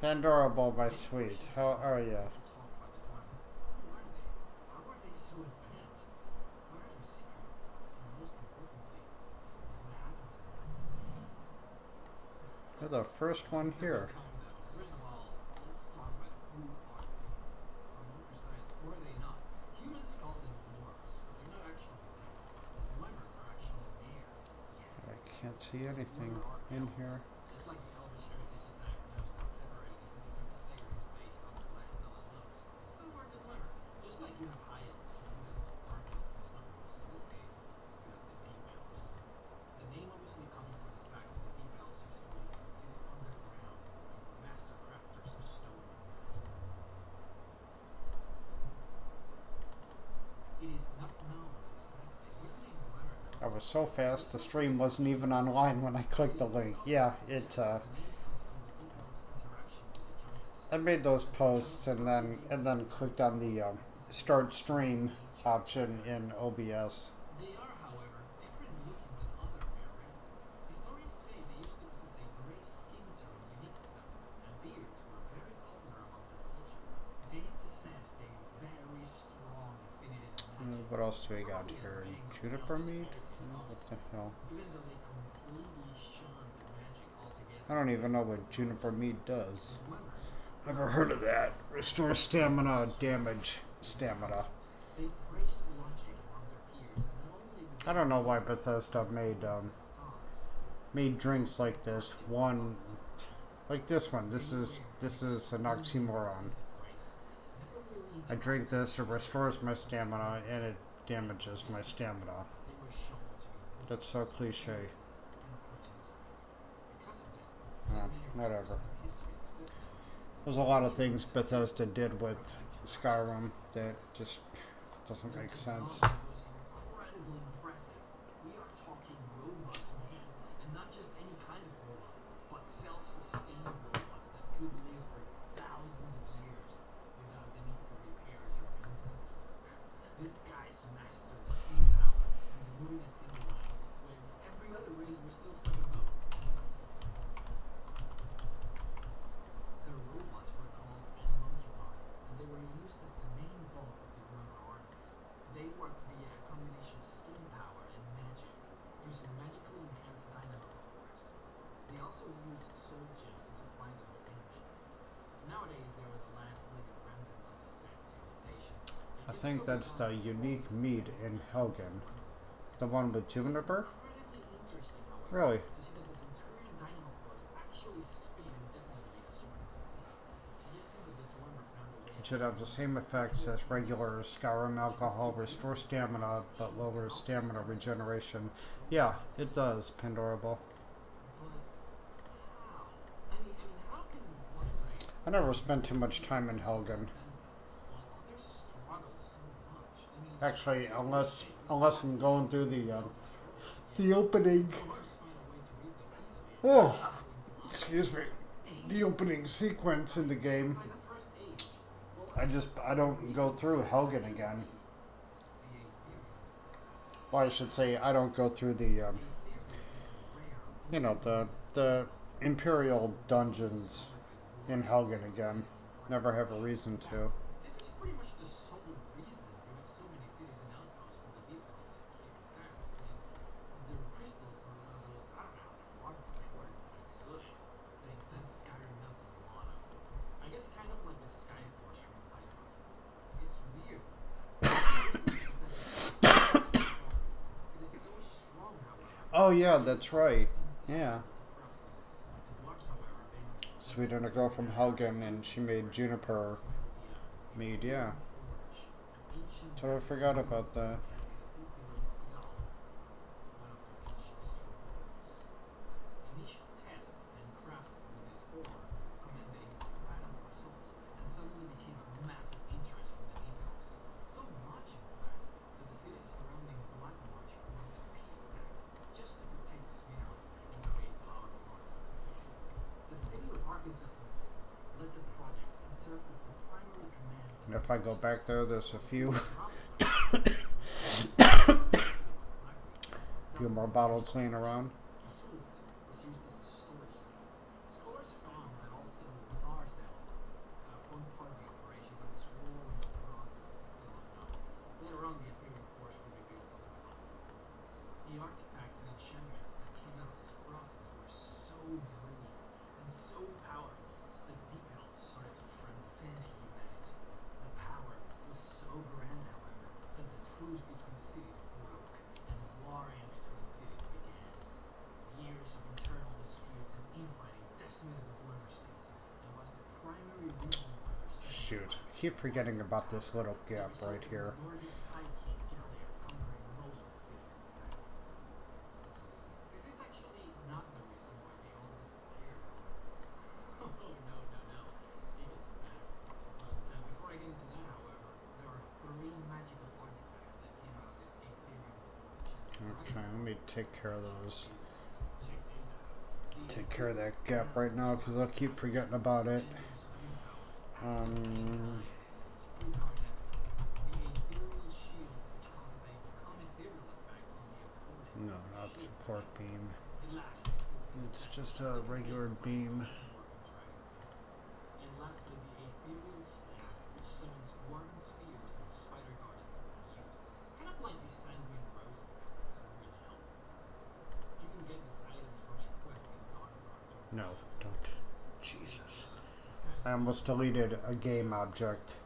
Pandorable, my sweet. How are you? You're the first one here. I can't see anything in here. I was so fast, the stream wasn't even online when I clicked the link. Yeah, I made those posts and then clicked on the start stream option in OBS. What else do we got here? Juniper meat? What the hell? I don't even know what juniper meat does. Never heard of that. Restore stamina, damage stamina. I don't know why Bethesda made drinks like this. One, like this one. This is an oxymoron. I drink this, it restores my stamina, and it damages my stamina. That's so cliche. Whatever. There's a lot of things Bethesda did with Skyrim that just doesn't make sense. I think that's the unique meat in Helgen. The one with juniper? Really? It should have the same effects as regular Skyrim alcohol, restore stamina, but lower stamina regeneration. Yeah, it does, Pandorable. I never spent too much time in Helgen. Actually, unless I'm going through the opening. Oh, excuse me. The opening sequence in the game. I don't go through Helgen again. Well, I should say I don't go through the you know, the Imperial dungeons in Helgen again. Never have a reason to. Oh yeah, that's right. Yeah. Sweden, a girl from Helgen, and she made juniper mead, yeah. Totally forgot about that. And if I go back there, there's a few more bottles laying around. keep forgetting about this little gap right here. Okay, let me take care of those. Take care of that gap right now because I'll keep forgetting about it. No, not support beam. It's just a regular beam. No, don't. Jesus. I almost deleted a game object.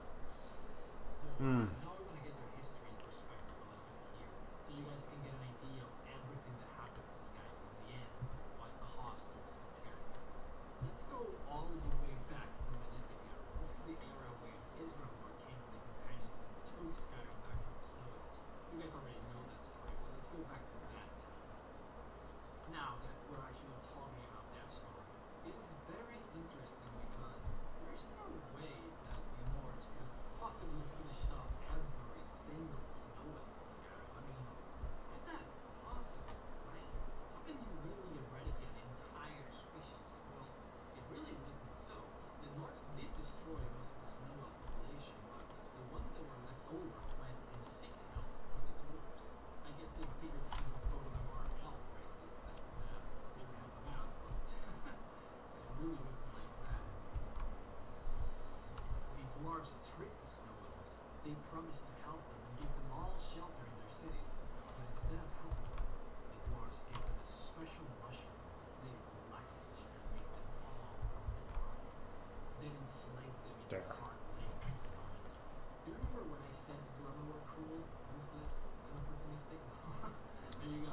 There.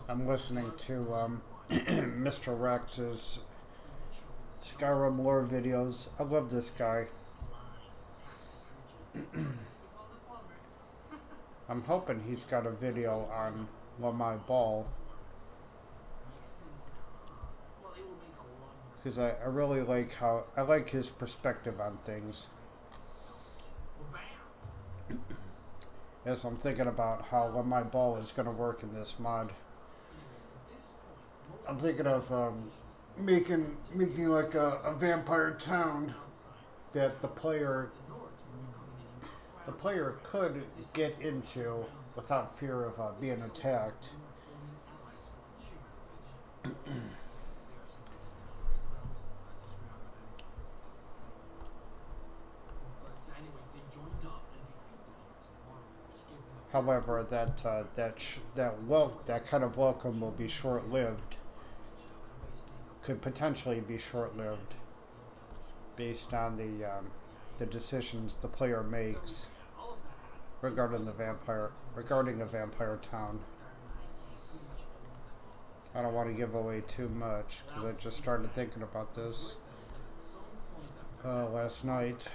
I'm listening to Mr. Rex's Skyrim lore videos. I love this guy. I'm hoping he's got a video on my ball. Because I really like how I like his perspective on things. As I'm thinking about how my ball is going to work in this mod. I'm thinking of making like a vampire town that the player could get into without fear of being attacked. However, that kind of welcome will be short-lived. Could potentially be short-lived, based on the decisions the player makes regarding a vampire town. I don't want to give away too much because I just started thinking about this last night.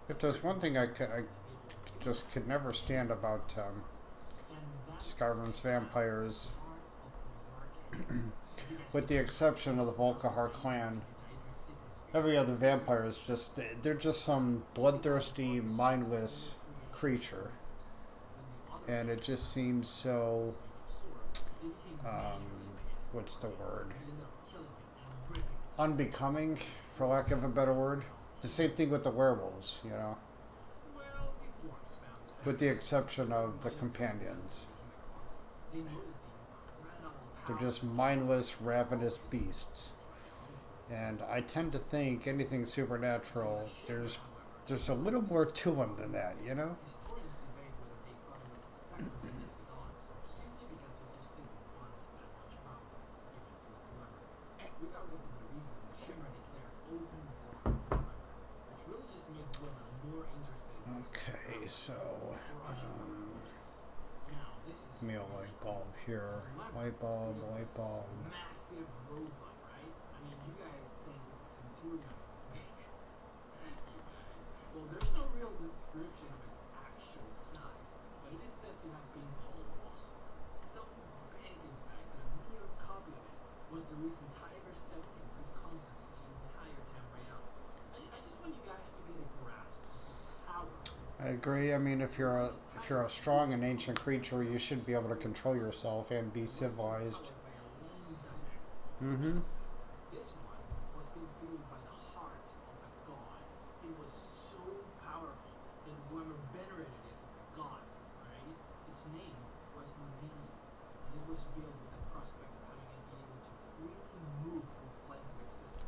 If there's one thing I just could never stand about Skyrim's vampires, with the exception of the Volkihar clan, every other vampire is they're just some bloodthirsty, mindless creature. And it just seems so, what's the word? Unbecoming, for lack of a better word. The same thing with the werewolves, you know, with the exception of the companions. They're just mindless, ravenous beasts. And I tend to think anything supernatural, there's there's a little more to them than that, you know? Historians debate whether they thought it was a sacrilege of the gods, or simply because they just didn't want that much power given to whoever. Regardless of the reason, the Shimmer declared open war on whoever, which really just made whoever more interested in Okay, so now this is give me a light bulb here. Light bulb, light bulb. massive robot, right? I mean, you guys think that the Centurion is big. You guys. Well, there's no real description of its actual size, but it is said to have been colossal. So big, in fact, that a mere copy of it was the reason Tiger Septim could conquer the entire Tamriel. I just want you guys to get a grasp of the power of this. I agree. I mean, if you're a strong and ancient creature, you should be able to control yourself and be civilized. Mm-hmm. This one was being fueled by the heart of a god. It was so powerful that whoever venerated it as a god, right? Its name was Nini, and it was filled with the prospect of having it be able to freely move through planes of existence.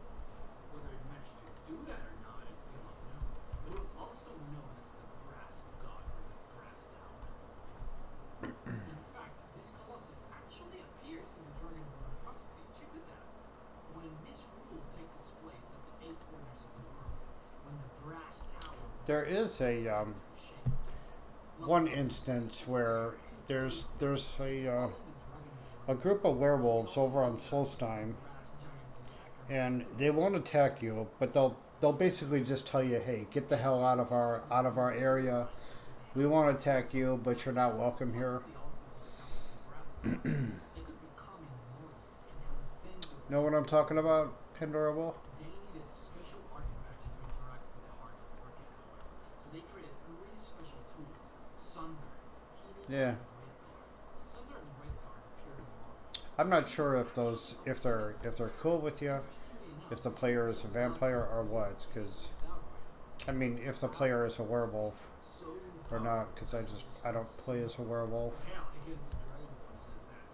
Whether it managed to do that or not is still unknown, but it was also known as the brass god or the brass tower. In fact, this colossus actually appears in the Dragonborn prophecy. Check this out. When misrule takes its place at the 8 corners of the world, when the brass tower There is one instance where there's a group of werewolves over on Solstheim, and they won't attack you, but they'll basically just tell you, hey, get the hell out of our area. We won't attack you, but you're not welcome here. Know what I'm talking about, Pandora Wolf? They needed special artifacts to interact with the heart of the Orchid, however. So they created 3 special tools: Sunder, Healing, Yeah. and Wraithguard. Sunder and Wraithguard appeared in models. I'm not sure if they're cool with you, if the player is a vampire or what, because I mean, if the player is a werewolf or not, because I don't play as a werewolf. Hell, here's the Dragonborn says that.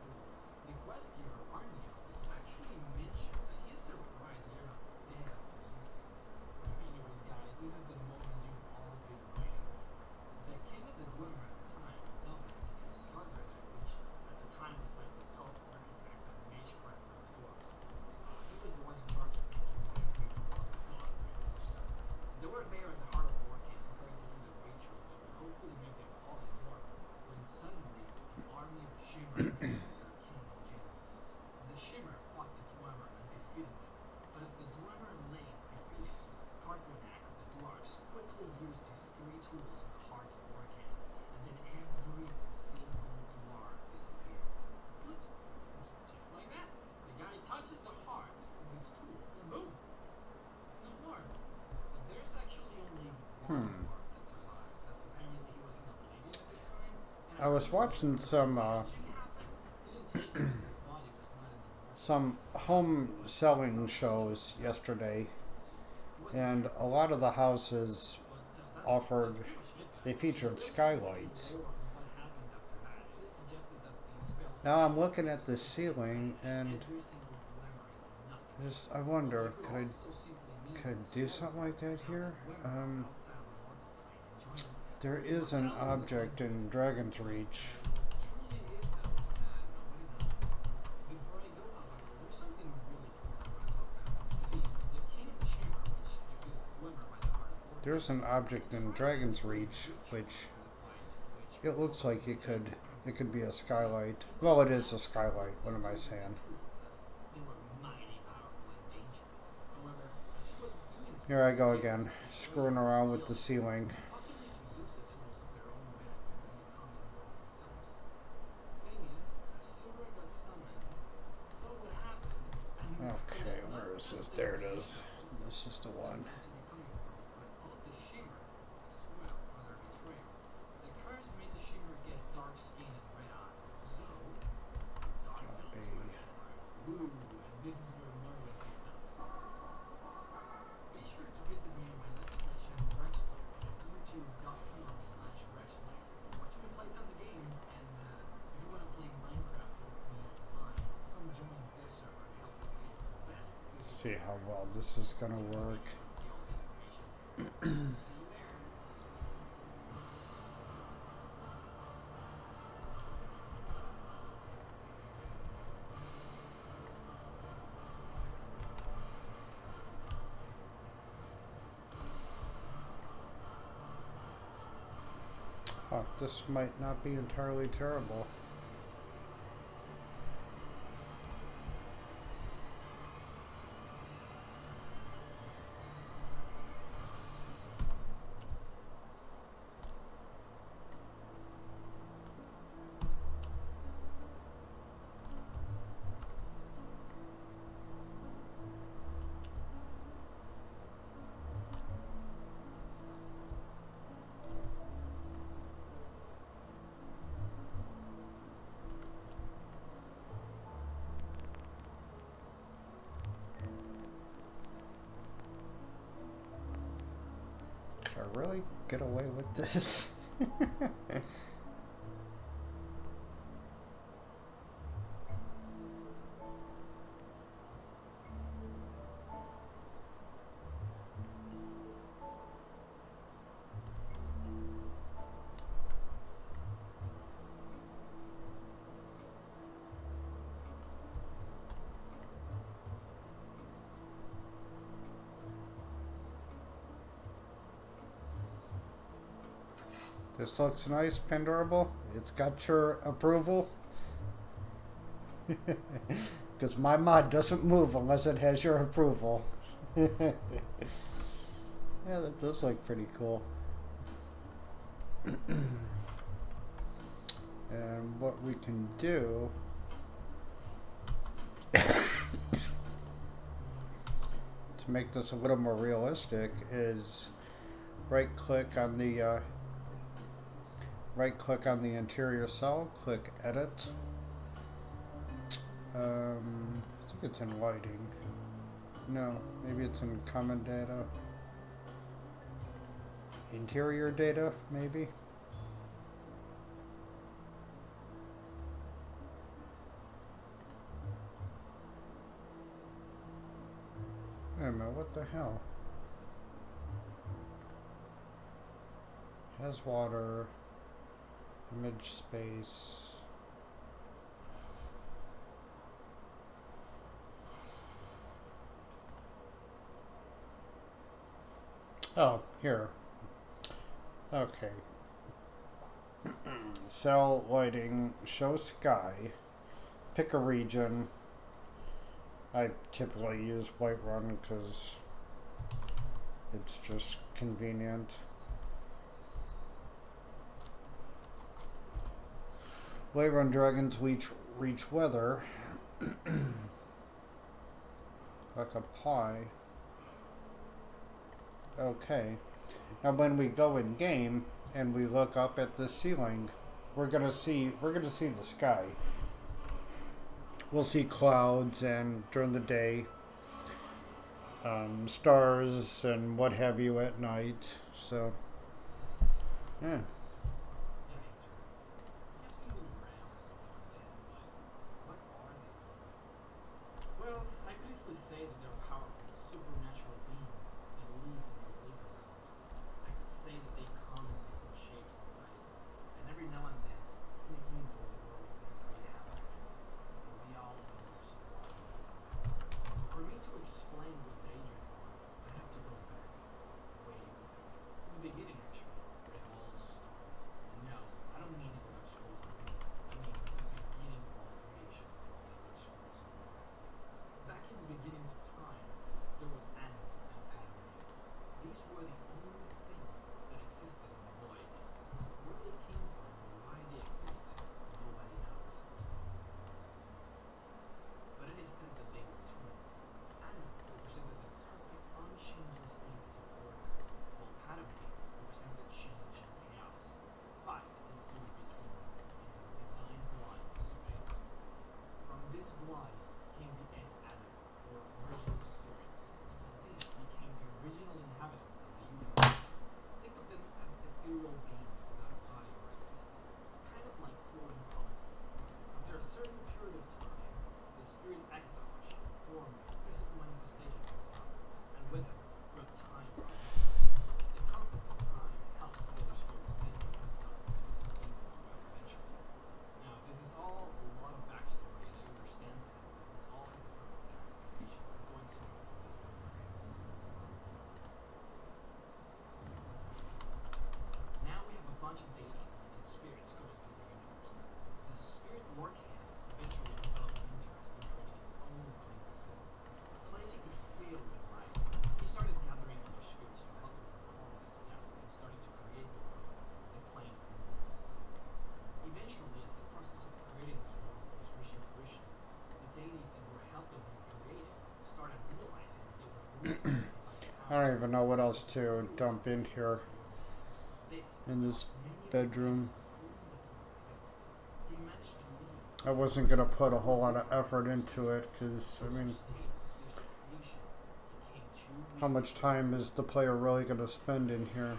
The quest giver, Arniel, actually mentioned that he's surprised that you're not dead after using it. Anyways, guys, this is the moment you've all been waiting for. The king of the Dwemer at the time, Dublin, Cartwright, which at the time was like the top architect and magecraft of the dwarves. He was the one in charge of making every god pretty much so. They were there in the heart of Orchid, preparing to do the ritual that would hopefully make them all immortal, when suddenly an army of Shimmer came to their king James. The Shimmer fought the Dwemer and defeated them, but as the Dwemer lay defeated, Cartwright of the dwarves quickly used his 3 tools in the heart of Orchid, and then every single dwarf disappeared. But just like that, the guy touches the heart with his tools, and boom, no more. But there's actually only one dwarf that survived. That's apparently he was in Oblivion at the time. And I was watching some something happened. Didn't take it as his body was not in the some home selling shows yesterday, and a lot of the houses offered, they featured skylights. Now I'm looking at the ceiling, and I wonder, could I do something like that here? There is an object in Dragon's Reach. There's an object in Dragon's Reach, which it looks like it could be a skylight. Well, it is a skylight. What am I saying? Here I go again, screwing around with the ceiling. Okay, where is this? There it is. This is the one. See how well this is gonna work. Huh, this might not be entirely terrible. Can I really get away with this? This looks nice, Pandorable. It's got your approval. Because my mod doesn't move unless it has your approval. Yeah, that does look pretty cool. And what we can do to make this a little more realistic is right click on the interior cell, click edit. I think it's in lighting. No, maybe it's in common data. Interior data, maybe. Wait a minute, what the hell? Has water, image space. Oh, here. Okay. Cell lighting, show sky, pick a region. I typically use Whiterun because it's just convenient. Whiterun dragons reach weather. Click apply. Okay. Now when we go in game and we look up at the ceiling, we're gonna see the sky. We'll see clouds, and during the day, stars and what have you at night. So, yeah. Well, I basically say that they're powerful, supernatural beings that live in the living realms. I could say that they come in different shapes and sizes, and every now and then sneak into a world and create havoc. But we all know their supply. For me to explain what dangers are, I have to go back, way back, to the beginning actually, where it all started. even know what else to dump in here in this bedroom. I wasn't gonna put a whole lot of effort into it because, I mean, how much time is the player really gonna spend in here?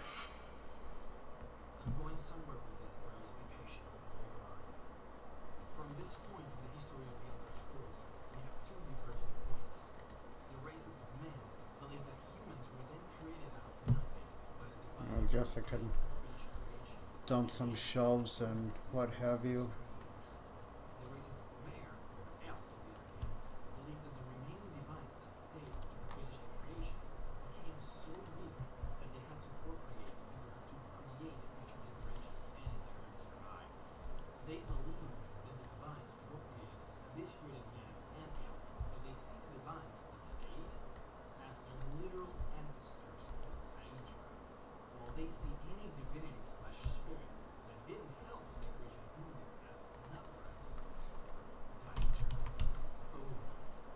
I'm going somewhere with this, bros. Be patient. Hold on. From this point in the history of the Elder Scrolls, we have two divergent points. The races of men believe that humans were then created out of nothing by the divine. I guess I could dump some shelves and what have you. The races of Mare, or Elves on the other hand, believe that the remaining divines that stayed to finish the creation became so weak that they had to procreate in order to create future generations and in turn survive. They believe that the divines procreated, and this created man and elf, so they see the divines that stayed as their literal ancestors, or Aedra, while they see any divinity slash spirit that didn't help in the creation of humans as another ancestor, Daedra. Boom.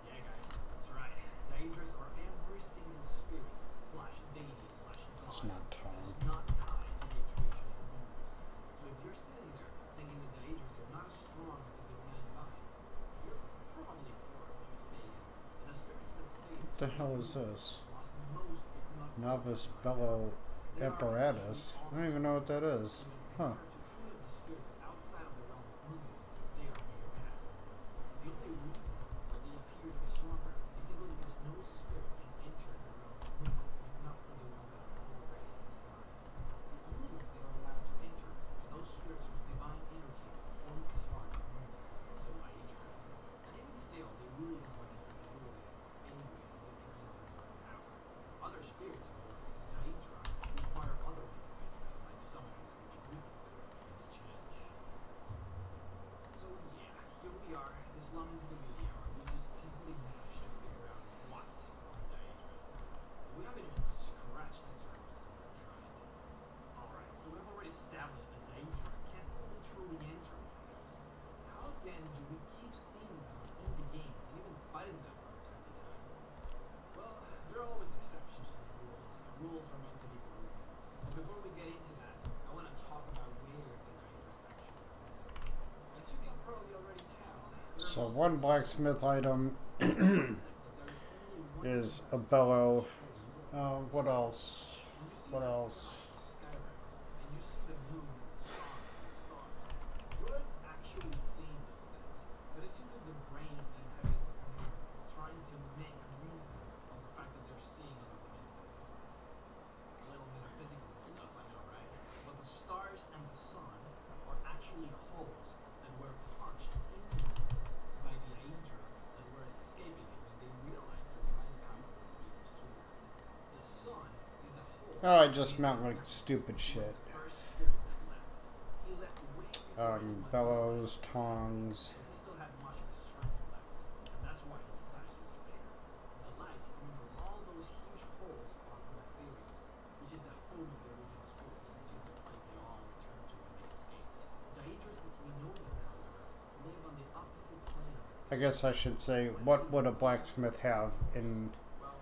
Yeah guys, that's right. Daedras are every single spirit slash deity slash god It's not time. that's not tied to the creation of humans. So if you're sitting there thinking the Daedras are not as strong as the divine divines, you're probably horribly mistaken. The spirits that stayed What the hell is this? lost most, if not Novice Bellow apparatus? I don't even know what that is. Huh. to any of the spirits outside of the realm of humans, they are mere pests. The only reason that they appear to be stronger is simply because no spirit can enter the realm of humans if not for the ones that are already inside. The only ones that are allowed to enter are those spirits whose divine energy form part of humans, so Aedras. And even still, they really don't want anything to do with it, anyways, as it drains their power. Other spirits, however, Daedra, require other ones of enter, like summoners, which we can do against change. So yeah, here we are, this long into the video, and we just simply managed to figure out what are Daedras. We haven't even scratched the surface of their kind. Alright, so we've already established that Daedra can't literally enter one of us. How then do we keep seeing them in the games and even fighting them from time to time? Well, there are always exceptions to the rule. Rules are meant to be broken. But before we get into that, I want to talk about where the Daedras actually are. As you can probably already tell, there So are one blacksmith item except that there is only one is a bellow. When What else? you see What the else? Skyrim, and you see the moon, sun, and stars, you aren't actually seeing those things, but it's simply the brain that inhabits the moon trying to make reason of the fact that they're seeing other planes of existence. A little metaphysical and stuff, I know, right? But the stars and the sun are actually holes that were punched into the moons by the Aedra that were escaping it when they realized their divine power was being absorbed. The sun is the hole. Oh, I just meant like stupid shit. First spirit that left. He left way before anyone Bellows, tongs. and he still had much of his strength left, and that's why his size was bigger. The light coming from all those huge holes are from Aetherius, which is the home of the original spirits, which is the place they all returned to when they escaped. Daedras, as we know them, however, live on the opposite plane of I guess I should say, what would a blacksmith have in well,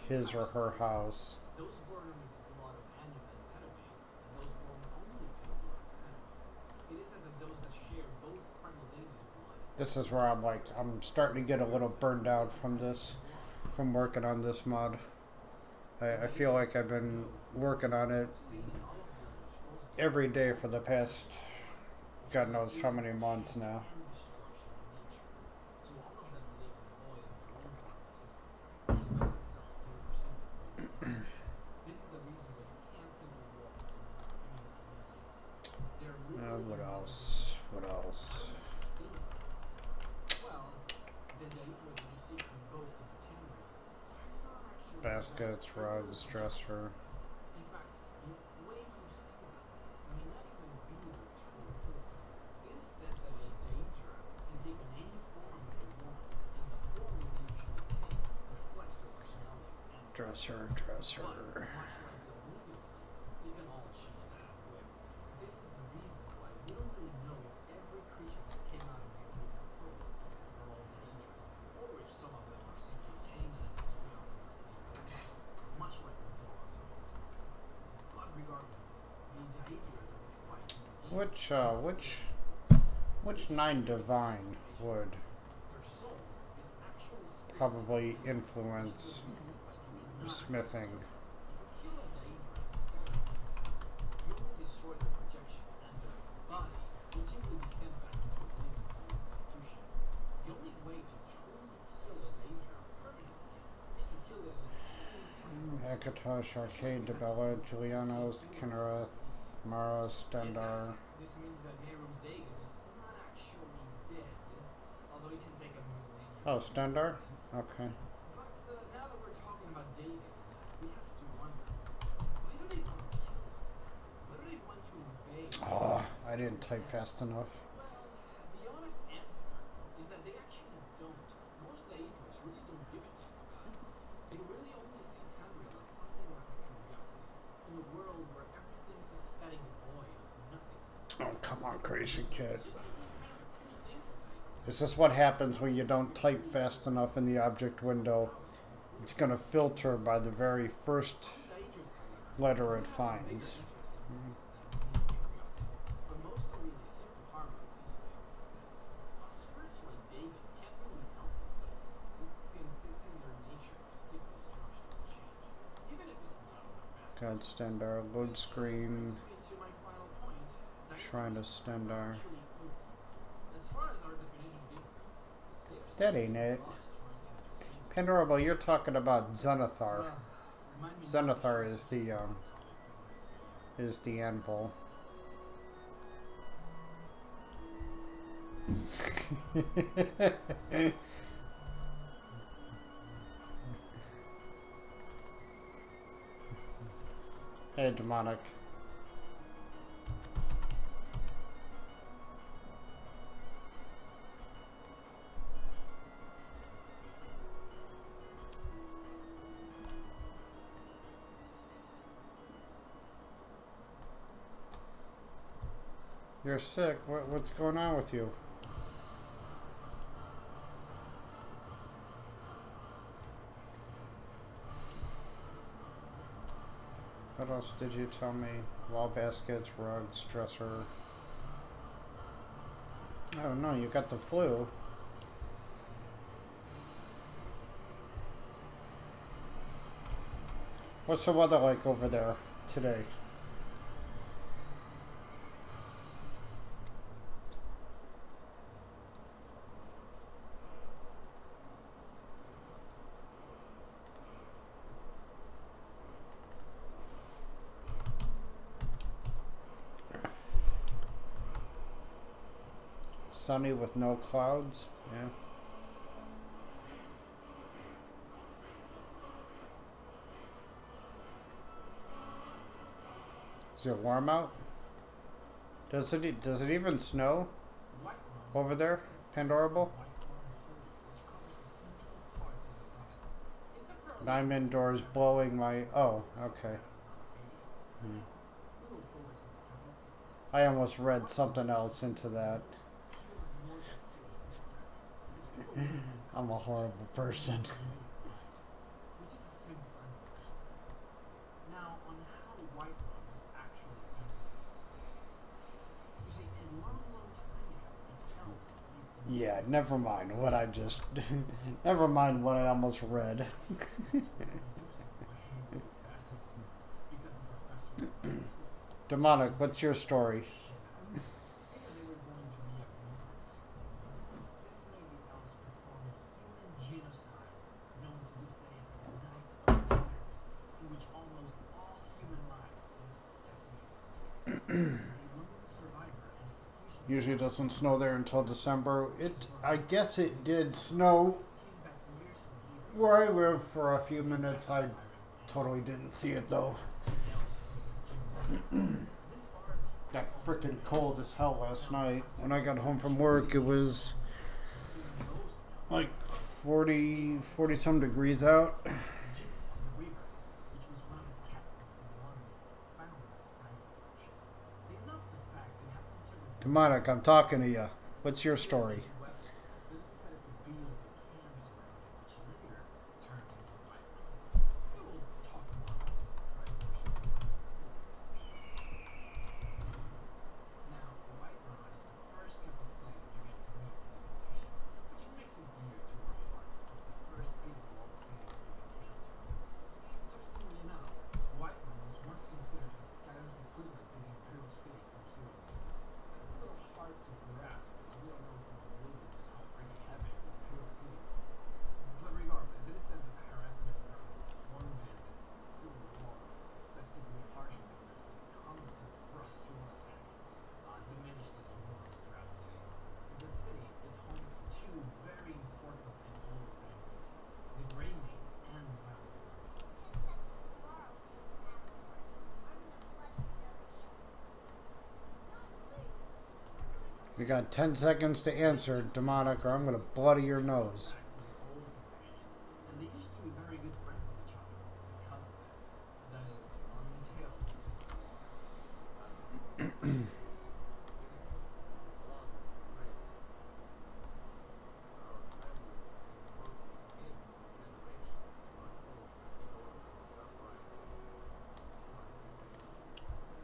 his or her house? those born under the blood of Anima and Pedome, and those born only to the blood of Anima. It is said that those that share both primal ladies' blood This is where I'm starting to get a little burned out from this, from working on this mod. I feel like I've been working on it see in all of the other scrolls every day for the past God knows how many months now. and destruction in nature. So all of them live in the void of their own planes of existence, and know themselves to represent their own entities. This is the reason why you can't simply walk into They're literally What not else? What else? seen. Well, the Daedra that you see convoked in the Tamriel are not actually Baskets, rugs, dresser. In fact, the way you see them may not even be their true form. It is said that a Daedra can take on any form they want, and the form they usually take reflects their personalities and Dresser, but, dresser. much like the Oblivion Light, they can all change that at will. This is the reason why we don't really know if every creature that came out of the Oblivion Pearls are all Daedras, or if some of them are simply tamed in this realm in their own existence, much like which nine divine would probably influence smithing? Akatosh, Arcade, Debella, Julianos, Kinnereth, Mara, Stendar. This means that Nero's Dagon is not actually dead, although he can take a millennium. Oh, Stendar? Okay. But now that we're talking about Dagon, we have to wonder, why do they want to kill us? Why do they want to invade? Oh, I didn't type fast enough. Well, the honest answer is that they actually don't. Most Daedrus really don't give a damn about us. They really only see Tamriel as something like a curiosity in a world where everything's a static void of nothing. Oh, come on, crazy kid. It's just simply kind of a cool thing to think. Is this what happens when you don't type fast enough in the object window? It's going to filter by the very first letter it finds. But most don't really seem to harm us in any way that sense. Spirits like Dagon can't really help themselves, since it's in their nature to seek destruction and change, even if it's not on their best. God, Stendar, load screen, To my final point, Shrine to Stendar. actually cool. As far as our definition of evil goes, That ain't it. Pandorable, you're talking about Zenithar. Zenithar is the anvil. Hey, demonic. You're sick. What's going on with you? What else did you tell me? Wall baskets, rugs, dresser. I don't know. You got the flu. What's the weather like over there today? Sunny with no clouds. Yeah. Is it warm out? Does it even snow over there, Pandorable? And I'm indoors blowing my... Oh, okay. I almost read something else into that. I'm a horrible person. Which is a simple animation. Now, on how Whiterun was actually implemented. You see, a long time ago, the elves Yeah, never mind what I just... never mind what I almost read. Demonic, what's your story? Usually doesn't snow there until December. I guess it did snow where I live for a few minutes. I totally didn't see it though. Got freaking cold as hell last night. When I got home from work, it was like 40 some degrees out. Demonic, I'm talking to you. What's your story? You got 10 seconds to answer, demonic, or I'm gonna bloody your nose. And they used to be very good friends with each other because of that. That is until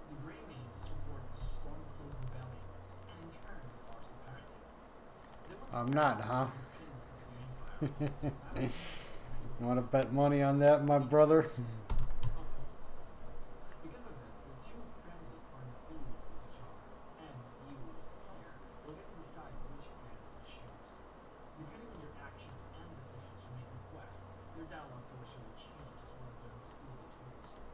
the Greymanes support the Stormcloak Rebellion, and in turn are separatists. They want I'm not, huh? independence of the Empire. You want to bet money on that, my brother? Because of this, the two families are in feud with each other, and you, as the player, will get to decide which family to choose. Depending on your actions and decisions you make in quest, your dialogue towards you will change as well as their hostility towards you.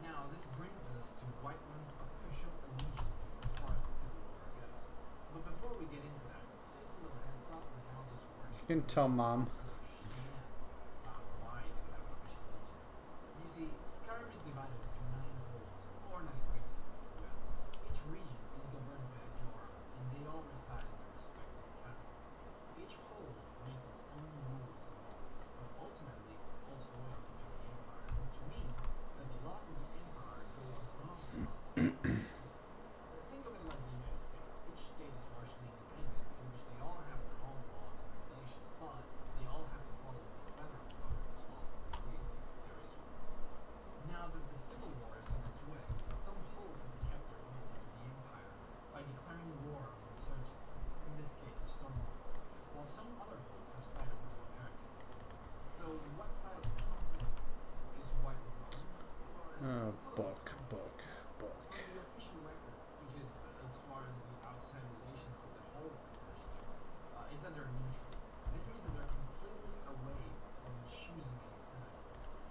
Now, this brings us to White One's official allegiance as far as the Civil War goes. But before we get into that, just a little heads up on how this works. You can tell Mom. Why do we have an official allegiance? You see, Skyrim is divided into 9 holds, or 9 regions, if you will. Each region is governed by a Jorah, and they all reside in their respective capitals. Each hold makes its own rules and laws, but ultimately holds loyalty to the Empire, which means that the laws of the Empire go above the laws of the Empire. Think of it like the United States. Each state is largely independent, in which they all have their own laws and regulations, but they all have to follow the federal government's laws and decrees if there is one. Now that the Civil War is on its way, some holds have kept their loyalty to the Empire by declaring war on insurgents, in this case the Stormlords, while some other holds have sided with the separatists. So what side of the conflict is White One on? Oh, It's a little book. on the official record, which is as far as the outside relations of the whole refers to, is that they're neutral. This means that they're completely away from choosing any sides.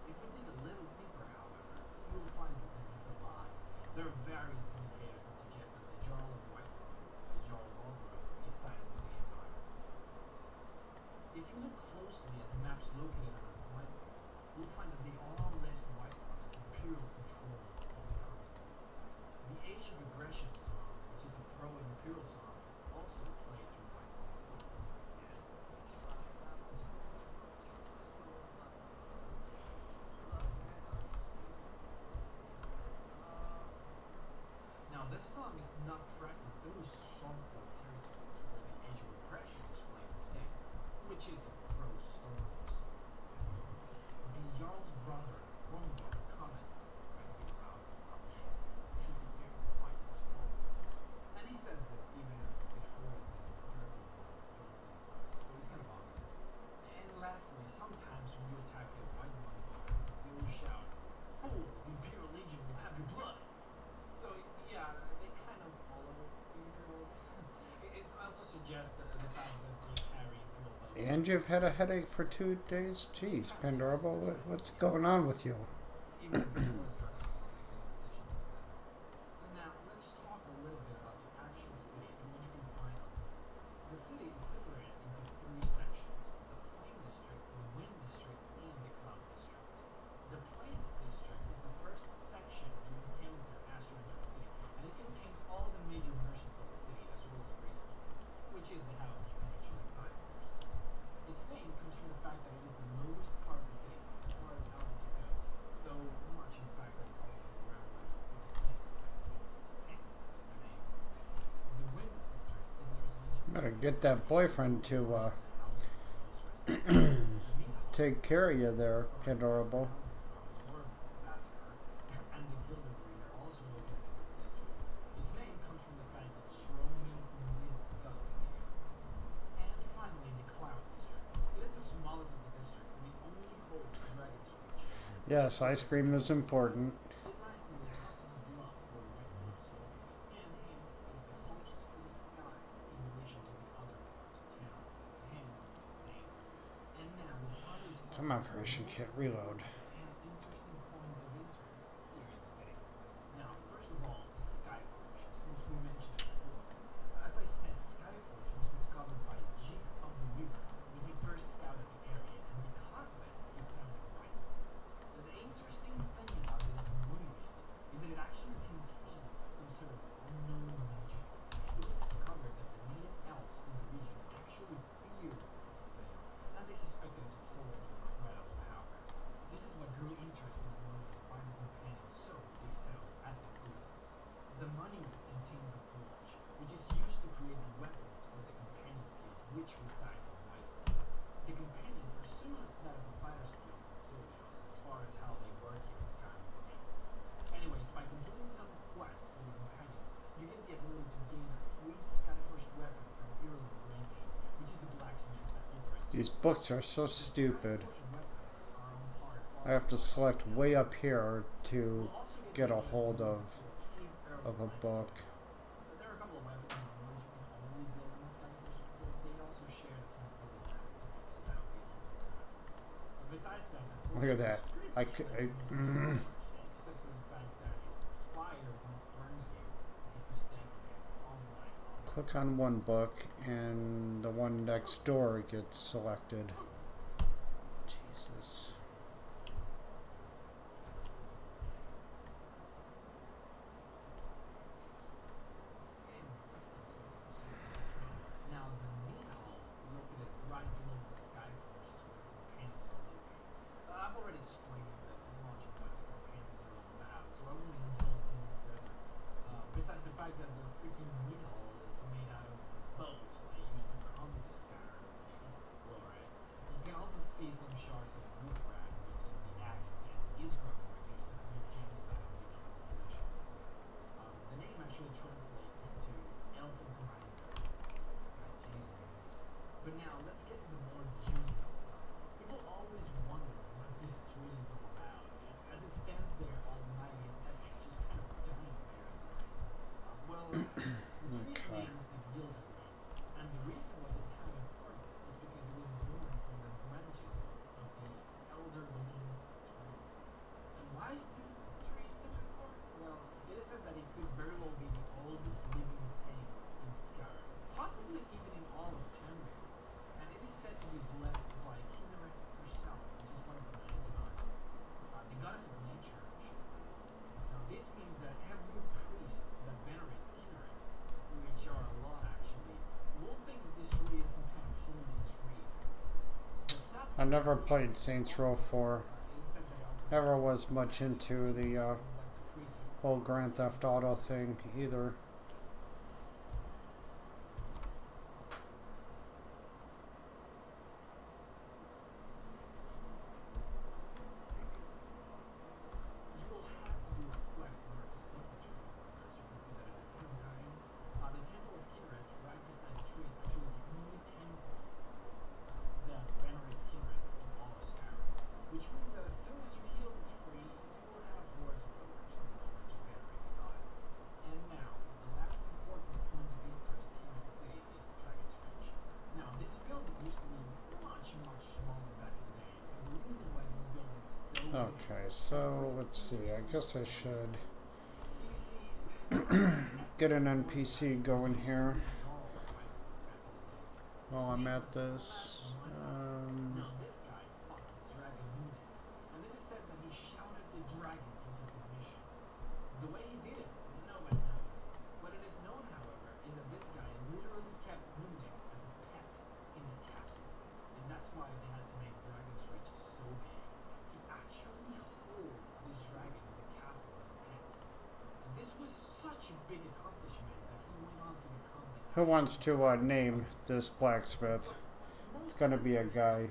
If we dig a little deeper, however, you will find that this is a lie. There are various indicators that suggest that the Jarl of Whiterun, the Jarl of Orgrimmar, is siding with the Empire. If you look closely at the maps located around Whiterun, you'll find that they all list Whiterun as imperial control of the continent. The Age of Aggression song, which is a pro-imperial song, is also played through Whiterun. Now, this song is not present through Stormcloak territories, where the Age of Aggression is played instead, which is a pro-Stormcloak song. The Jarl's brother, Rongar, comments, ranting about how the should continue to fight the Stormcloaks. And he says this even as before the Dragon joins his side, so it's kind of obvious. And lastly, sometimes when you attack a White One's army, they will shout, "Fool, the Imperial Legion will have your blood!" So, yeah, they kind of follow the Imperial. It also suggests the fact that they carry Imperial blood. And you've had a headache for 2 days? Jeez, Pandorable, what's going on with you? Even before the Dragon makes any decisions like that. And now, let's talk a little bit about the actual city and what you can find on it. The city is separated into 3 sections: the Plain District, the Wind District, and the Cloud District. The Plains District is the first section you encounter as you enter the city, and it contains all the major merchants of the city as well as Gracefield, which is the house you can actually buy for yourself. Its name comes from the fact that it is the lowest part of the city as far as altitude goes, so much in fact that it's almost the ground level with the plants inside the city, hence the name. The Wind District is the residential Better get that boyfriend to take care of you there, Pandorable. and the Gilded Green are also located in this district. Its name comes from the fact that stormy winds gust in the air. And finally, the Cloud District. It is the smallest of the districts, and it only holds Dragon's Reach. Yes, ice cream is important. It lies in the top of the bluff where Whiterun is located, and hence is the closest to the sky in relation to the other parts of town, hence its name. And now, we'll probably talk Come on, Christian, can't reload. and interesting points of interest here in the city. Now, first of all, Skyforge, since we mentioned it before. As I said, Skyforge was discovered by Jig of the Weaver when he first scouted the area, and because of it, he found it right. The interesting thing about this monument is that it actually contains some sort of unknown magic. These books are so stupid. I have to select way up here to get a hold of a book. There are a couple of weapons and armors you can only build in the Skyrim, but they also share the same overlap as that of the Elven. Besides that, Look at that. except for the fact that Spire won't burn you if you stand in it. Unlike click on one book and the one next door gets selected. Jesus. now the meat hall located right below the sky force is where the companions are located. I've already explained the launch of what the companions are all about, so I won't indulge in it further. Besides the fact that the freaking meat hall is made out of boat they used to come to Skyrim. Well, right. You can also see some shards of woodrat, which is the axe that Israel used to commit genocide on the Elven population. The name actually translates to elfin grinder. Jeez, man. But now let's get to the more juicy stuff. People always wonder what this tree is all about. As it stands there almighty and epic, just kind of dying there. Well, the tree's name is the Gilded One, and the reason why this kind of important is because it was born from the branches of the elder green tree. And why is this tree so important? Well, it is said that it could very well be the oldest living thing in Skyrim, possibly even in all of Tamriel. And it is said to be blessed by Kinnereth herself, which is one of the 9 gods. The goddess of nature, actually. Now, this means that every priest that venerates Kinnereth, which are a lot actually, will think of this tree as some kind of holy tree. The sap I never played Saints Row 4. is said that it also Never was much into the like the priest used whole Grand Theft Auto thing either. you will have to do a quest in order to save the tree. As you can see that it is kind of dying. The Temple of Kinnereth, right beside the tree, is actually the only temple that venerates Kinnereth in all of Skyrim. Which means that as soon as you heal the tree, you will have hordes of villagers coming over to venerate the god. And now, the last important point of interest here in the city is Dragon's Reach. Now, this building used to be much, much smaller back in the day. And the reason why this building is so big Okay, so let's see. I guess I should so you see, get an NPC going here while I'm at this. now this guy fought the dragon Munix, and it is said that he shouted the dragon into submission. The way he did it, nobody knows. What it is known, however, is that this guy literally kept Munix as a pet in the castle, and that's why they had to make Dragon's Reach so big, to actually hold this dragon in the castle as a pet. And this was such a big accomplishment that he went on to become the Who wants to name this blacksmith? It's gonna be a guy.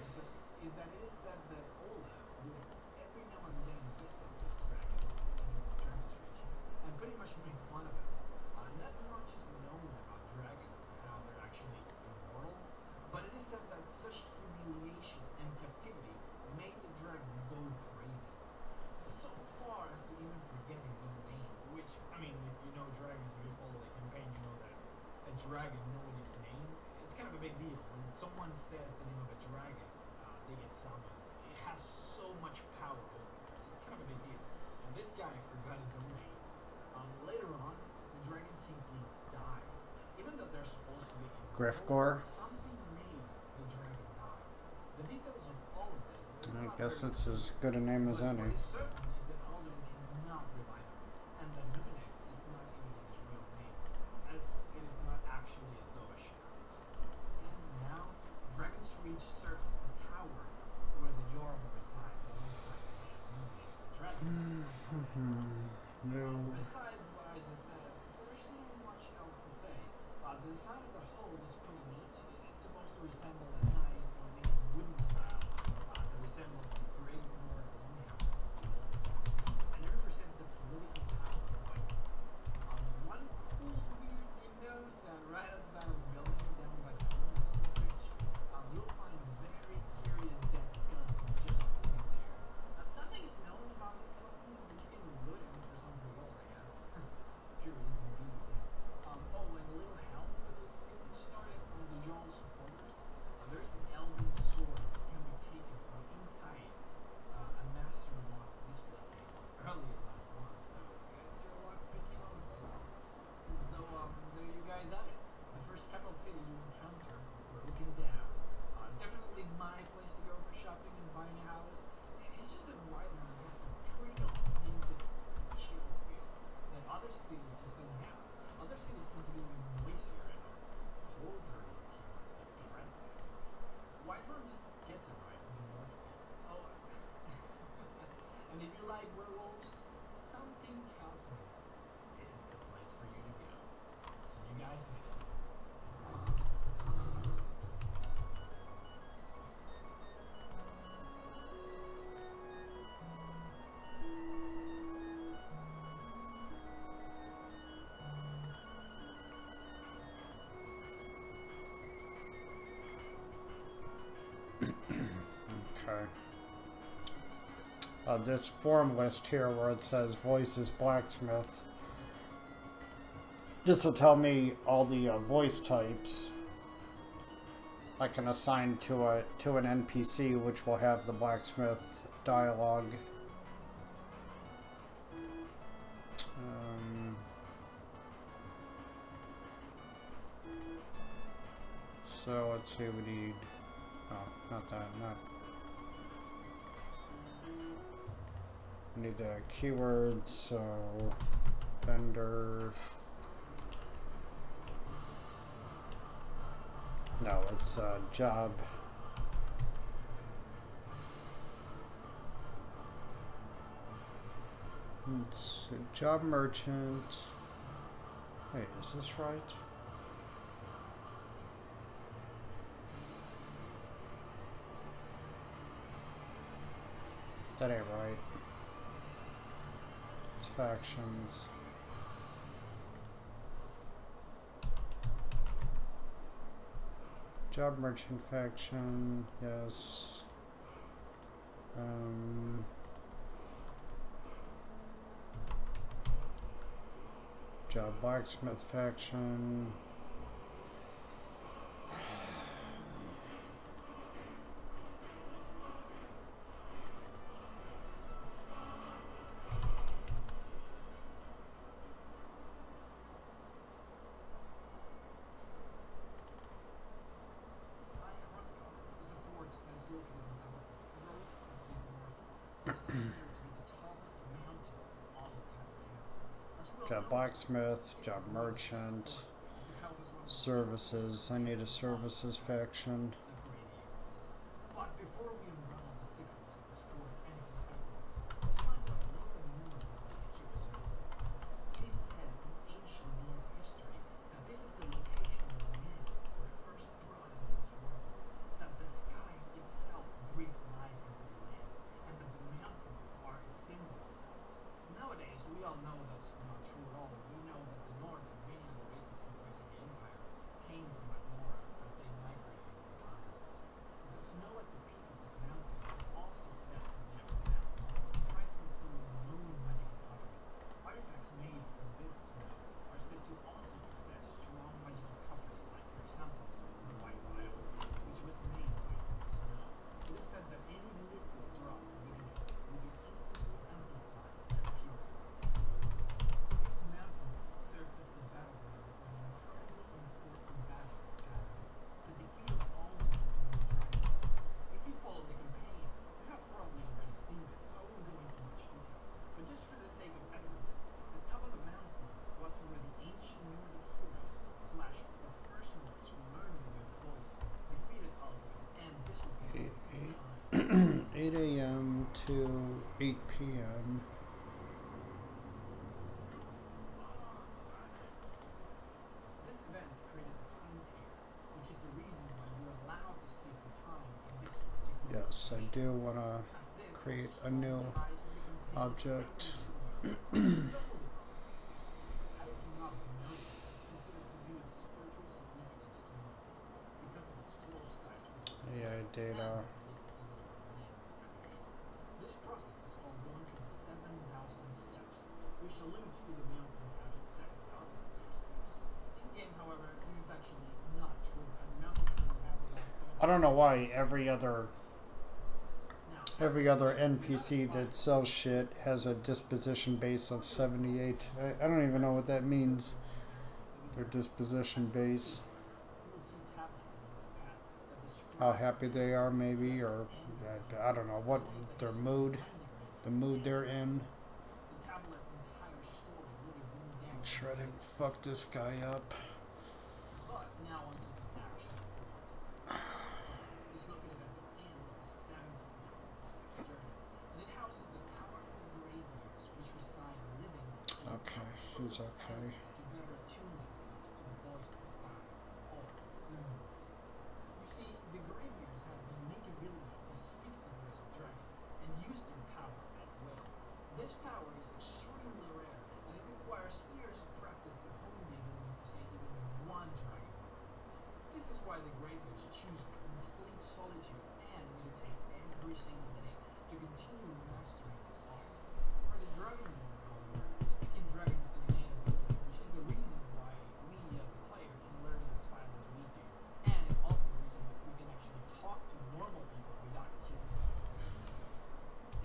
is that it is said that Olaf would every now and then visit this dragon in Dragon's Reach and pretty much make fun of it. Not much is known about dragons and how they're actually immortal, but it is said that such humiliation and captivity made the dragon go crazy. So far as to even forget his own name, which, I mean, if you know dragons, if you follow the campaign, you know that a dragon knowing its name, it's kind of a big deal. When someone says the name of a dragon, they get summoned. It has so much power over them. It's kind of a big deal. And this guy forgot his own name. Later on, the dragon simply died. Even though they're supposed to be immortal, Griffgore. something made the dragon die. The details of all of this is I not guess very it's as good a name as but any. what is certain is that Alden cannot rely on him, and that Numenex is not even his real name, as it is not actually a Doge. And now, Dragon's Reach serves as the tower where the Yorba resides alongside the head of Numenex, the dragon. No. Besides what I just said, there's not much else to say. The design of the hull is pretty neat. It's supposed to resemble a nice ornate wooden style that resembles the great North longhouses of the old days. And it represents the political power of White. One cool weird thing though is that right outside of the building down by the Condone Bridge, you'll find a very this form list here where it says voices blacksmith. This will tell me all the voice types I can assign to an NPC, which will have the blacksmith dialogue. So let's see, we need, oh, not that, not, we need the keywords, so vendor, no, it's job. It's a job merchant. Wait, is this right? That ain't right. It's factions. Job merchant faction, yes. Job blacksmith faction. Job blacksmith, job merchant, services. I need a services faction. But before we unravel the secrets of this fort and its inhabitants, let's find out a little bit more about this curious mountain. It is said in ancient North history that this is the location where men were first brought into this world, that the sky itself breathed life into the land, and that the mountains are a symbol of that. Nowadays, we all know that's not true at all. We know that the Nords and many other races comprising the Empire came from Agmora as they migrated to the continent. The snow at the peak of this mountain is also said to be down, comprising some known magical property. Artifacts made from this snow are said to also possess strong magical properties, like, for example, the awhile, which was made by this snow. It is said that any liquid drop within it will be instantly amplified and purified. This mountain served as the battleground for an incredibly important battle in Skyrim, the defeat of all the dragon. If you follow the campaign, you have probably already seen this, so I won't go into much detail. But just for the sake of evidence, the top of the mountain was where the ancient Nordic heroes slash the first Nords who learned the good voice defeated Alduin and disobeyed 8 a.m. to 8 p.m. This event created a time tier, which is the reason why you're allowed to save the time in this particular Yes, I do want to as this create a new ties with the campaign object. Hiking up the mountain is considered to be of spiritual significance to Nords because of its close ties with the AI data. This process is called going through the 7,000 steps, which alludes to the mountain having 7,000 steps. In game, however, this is actually not true, as the mountain only has about 7,000. I don't know why every other Now, NPC that sells shit has a disposition base of 78. I don't even know what that means. Their disposition base. you will see tablets along the path that describe How happy they are, maybe, or I don't know what their mood, the mood they're in. the tablet's entire story really wouldn't Make damage. sure I didn't fuck this guy up. But now onto the actual fort. It's located at the end of the 7,000 steps journey, and it houses the powerful greybeards which reside living in Okay, he's okay. to better attune themselves to the voice of the sky, or humans. You see, the greybeards have the unique ability to speak the voice of dragons and use their power at will. This power is extremely rare, and it requires years of practice to hone the ability to say even one dragon word. This is why the greybeards choose complete solitude and meditate every single day to continue mastering Dragonborn, however, speaking dragon is the name of it, which is the reason why we as the player can learn it as fast as we do. And it's also the reason we can actually talk to normal people without killing them.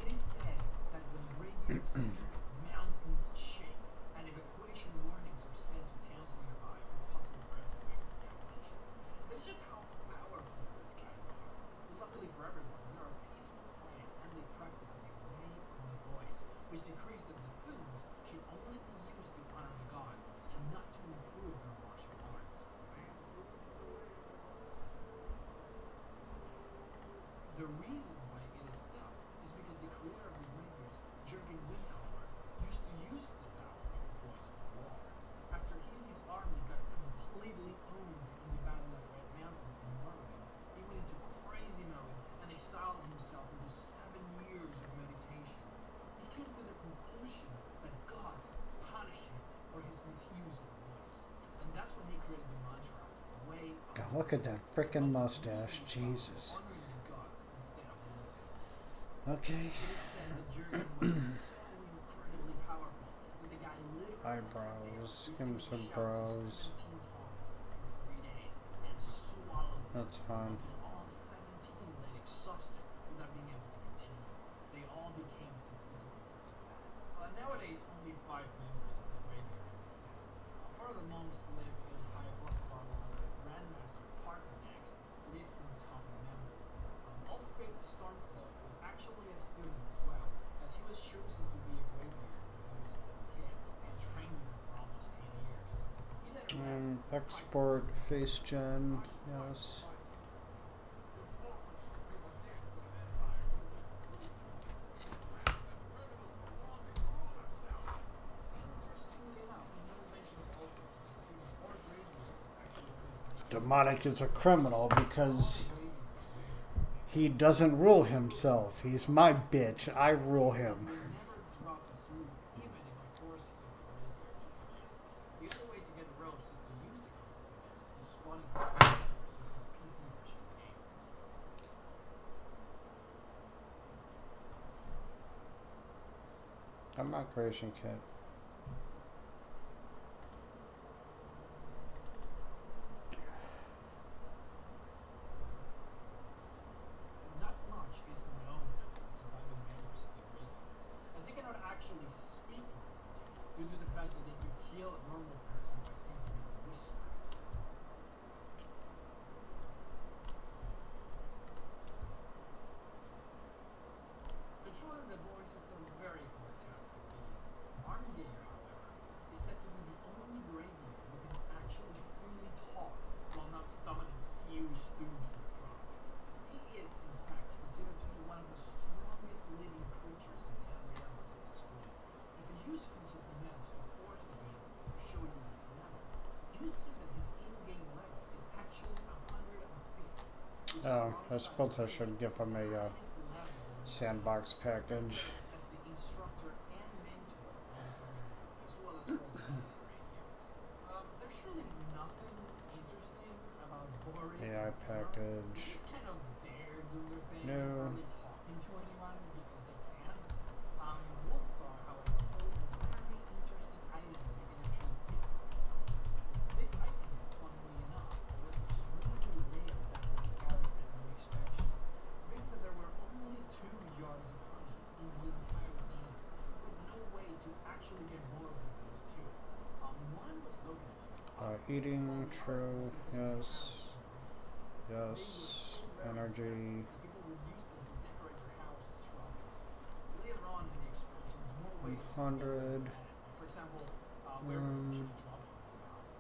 It is said that when graybeards speak, mountains shake, and evacuation warnings are sent to towns nearby for possible earthquakes and avalanches. That's just how powerful these guys are. Luckily for everyone, they are a peaceful clan, and they practice the way of the voice, which decrees that the thunes should only be used to honor the gods, and not to improve their martial arts. The reason why it is so is because the creator of the Rangers, Jurgen Windhammer, used to use the power of the voice for war. After he and his army got completely owned in the Battle of Red Mountain in Norway, he went into crazy mode and exiled himself into 7 years of meditation. He came to the conclusion that gods punished him for his misuse of the voice. And that's when he created the mantra, way of God, look at that frickin' mustache, Jesus. honoring the gods instead of the Lord. Okay. It is said that Jurgen was so incredibly powerful that the guy literally Eyebrows. sat Give him there some receiving brows. shouts of 17 tons for 3 days and swallowed them That's fine. until all 17 lay exhausted without being able to continue. They all became his disciples after that. Nowadays, only 5 members of the Greybeards exist. 4 of the monks live in High Hrothgar, while the Grandmaster Parthenax lives in Top Member. Ulfric Stormcloak was actually a student as well, as he was chosen to be a Greybeard when he was a little kid and trained with him for almost 10 years. He later left Export face gen. Yes. Interestingly enough, no mention of Ulfric as a student or Greybeard is actually said by Demonic is a criminal because Greybeards he doesn't rule himself. He's my bitch. I rule him. will never drop a sword, even if a force of Greybeard commands. The only way to get ropes is to use the commands to spawning which is the PC version of the game. I'm not creation kit. Not much is known about the surviving members of the Greybeards, as they cannot actually speak normally, due to the fact that they could kill a normal person by simply whispering. Controlling the voice is a very hard task indeed. Armgeir, however, is said to be the only Greybeard who can actually freely talk while not summoning huge thunes in the process. He is, in fact, considered to be one of the strongest living creatures in 10 realms at this point. If you use console commands to force the game to show you his level, you'll see that his in-game level is actually 150. Which Oh, I alongside suppose I the should give him a highest level in the sandbox package. as the instructor and mentor for the journey, as well as for the other Greybeards. There's really nothing interesting about boring AI or package. They just kind of there do their thing, No. hardly talking to anyone because they can't. Wolfgar, however, holds a very interesting item that you can actually pick up. This item, funnily enough, was extremely rare back in Skyrim and new expansions, meant that there were only 2 jars of honey in the entire game, with no way to actually get more than those 2. One was located on this island, Eating, while the other true, was located on yes. They were Yes. so rare Energy. that people would use them to decorate their house as trophies. Later on in the expansions, more ways to get them 100. were added. Like, for example, werewolves actually drop them in the mouth.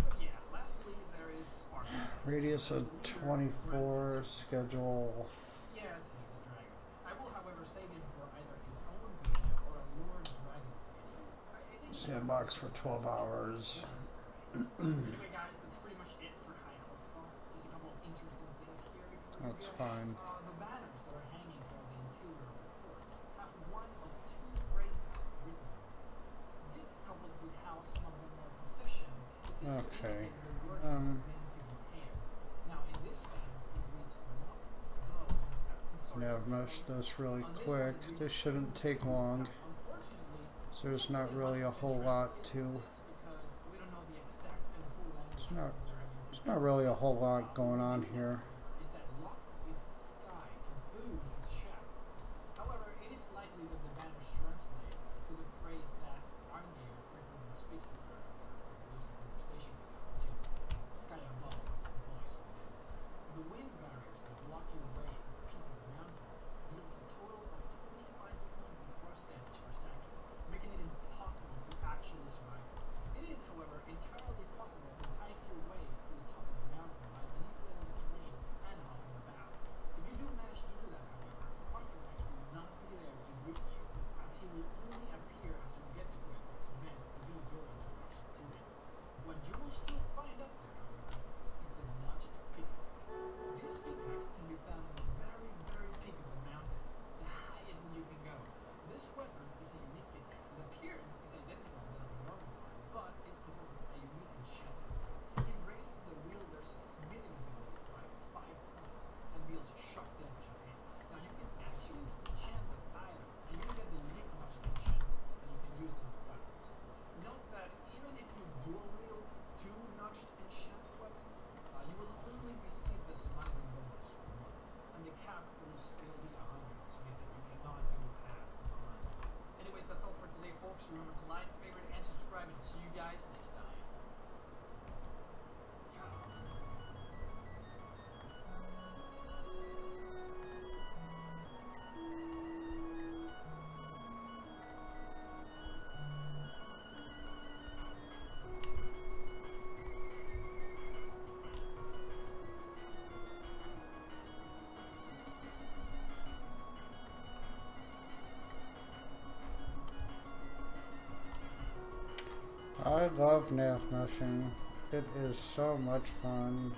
But yeah, lastly, there is Spark. Radius of 24. Schedule. Yes, he's a dragon. I will, however, save him for either his own video or a Lord Dragons video. I think Sandbox for 12 hours. Anyway, guys, that's pretty much it for High Hrothgar. Just a couple of interesting things here. That's fine. The banners that are hanging from the interior of the fort have one of 2 phrases written on them. This, coupled with how some of them are positioned, it seems to Okay. indicate the wordings are meant to be paired. Now, in this banner, it reads "luck," though, I'm sorry, nav mesh this really quick. This shouldn't take long. So there's not really a whole lot to. It's not really a whole lot going on here. Remember to like, favorite, and subscribe, and see you guys next time. I love nav meshing. It is so much fun.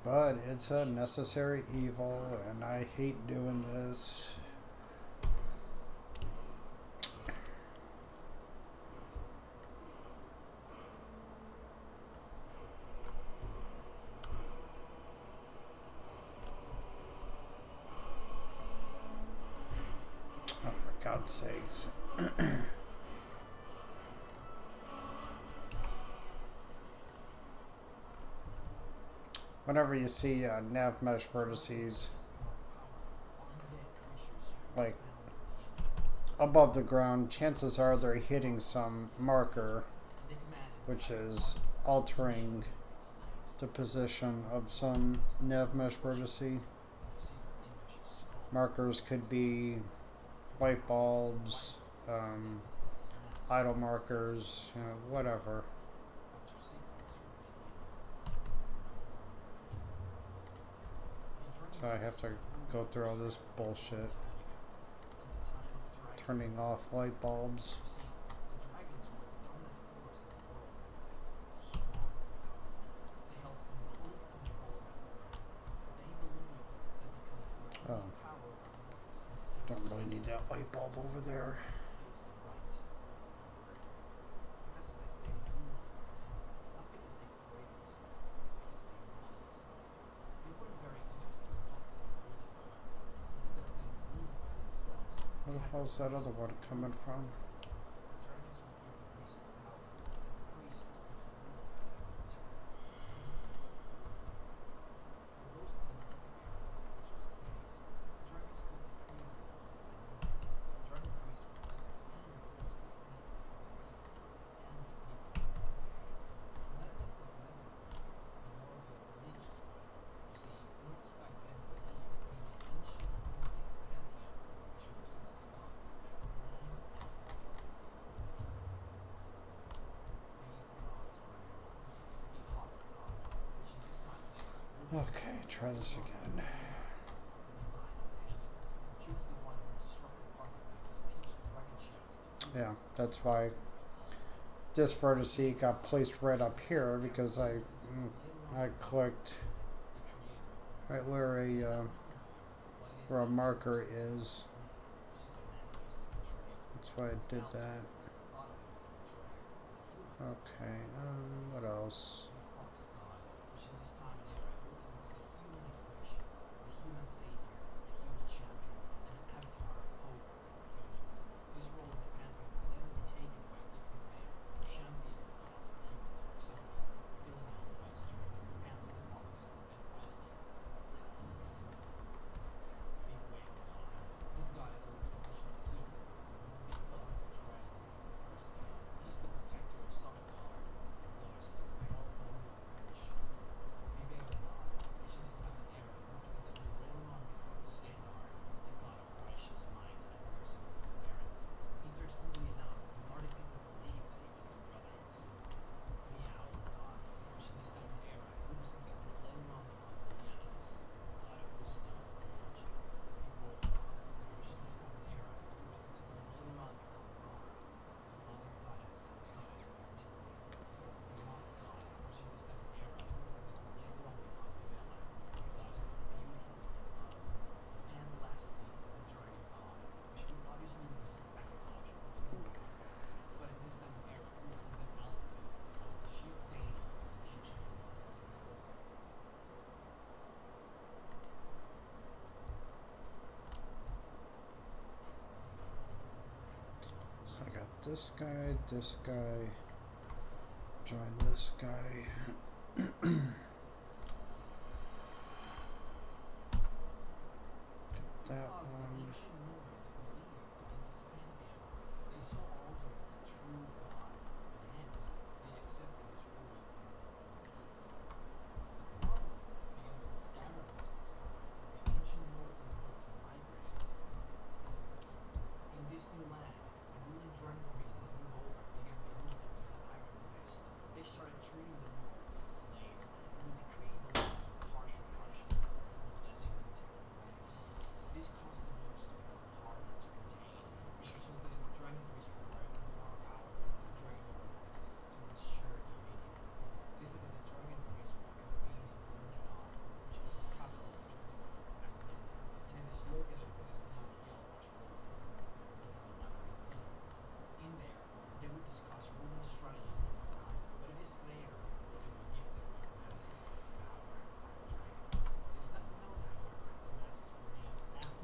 But it's a necessary evil, and I hate doing this. Oh, for God's sakes. Whenever you see nav mesh vertices like above the ground, chances are they're hitting some marker, which is altering the position of some nav mesh vertice. Markers could be light bulbs, idle markers, you know, whatever. So I have to go through all this bullshit. Turning off light bulbs. Oh. Don't really need that light bulb over there. Where the hell's that other one coming from? Okay, try this again. Yeah, that's why this vertice got placed right up here because I clicked right where a marker is. That's why I did that. Okay, what else? So I got this guy, join this guy. That one.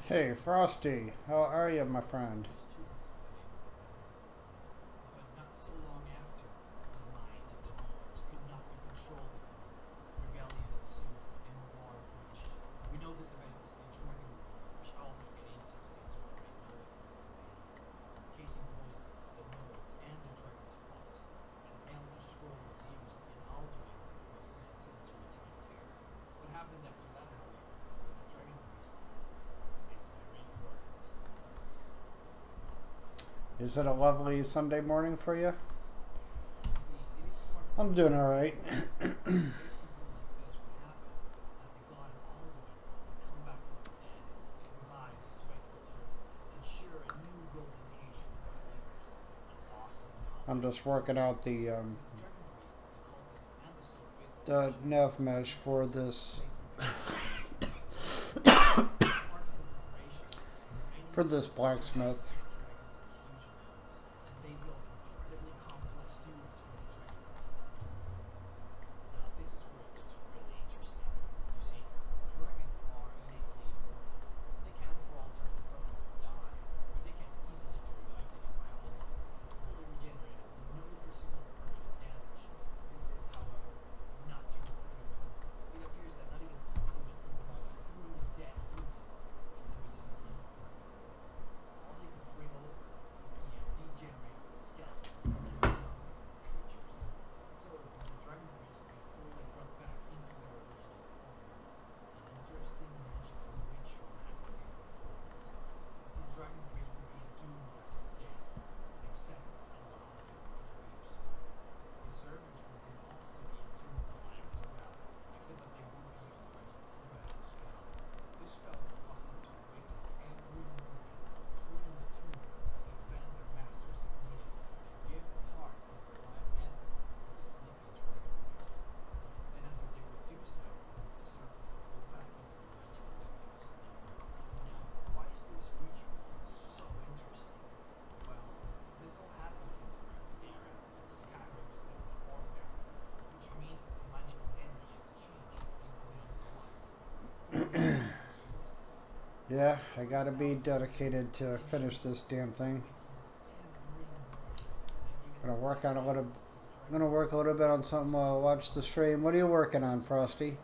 Hey, Frosty, how are you, my friend? Is it a lovely Sunday morning for you? I'm doing all right. I'm just working out the nav mesh for this for this blacksmith. Yeah, I gotta be dedicated to finish this damn thing. Gonna work on a little. Gonna work a little bit on something while I watch the stream. What are you working on, Frosty?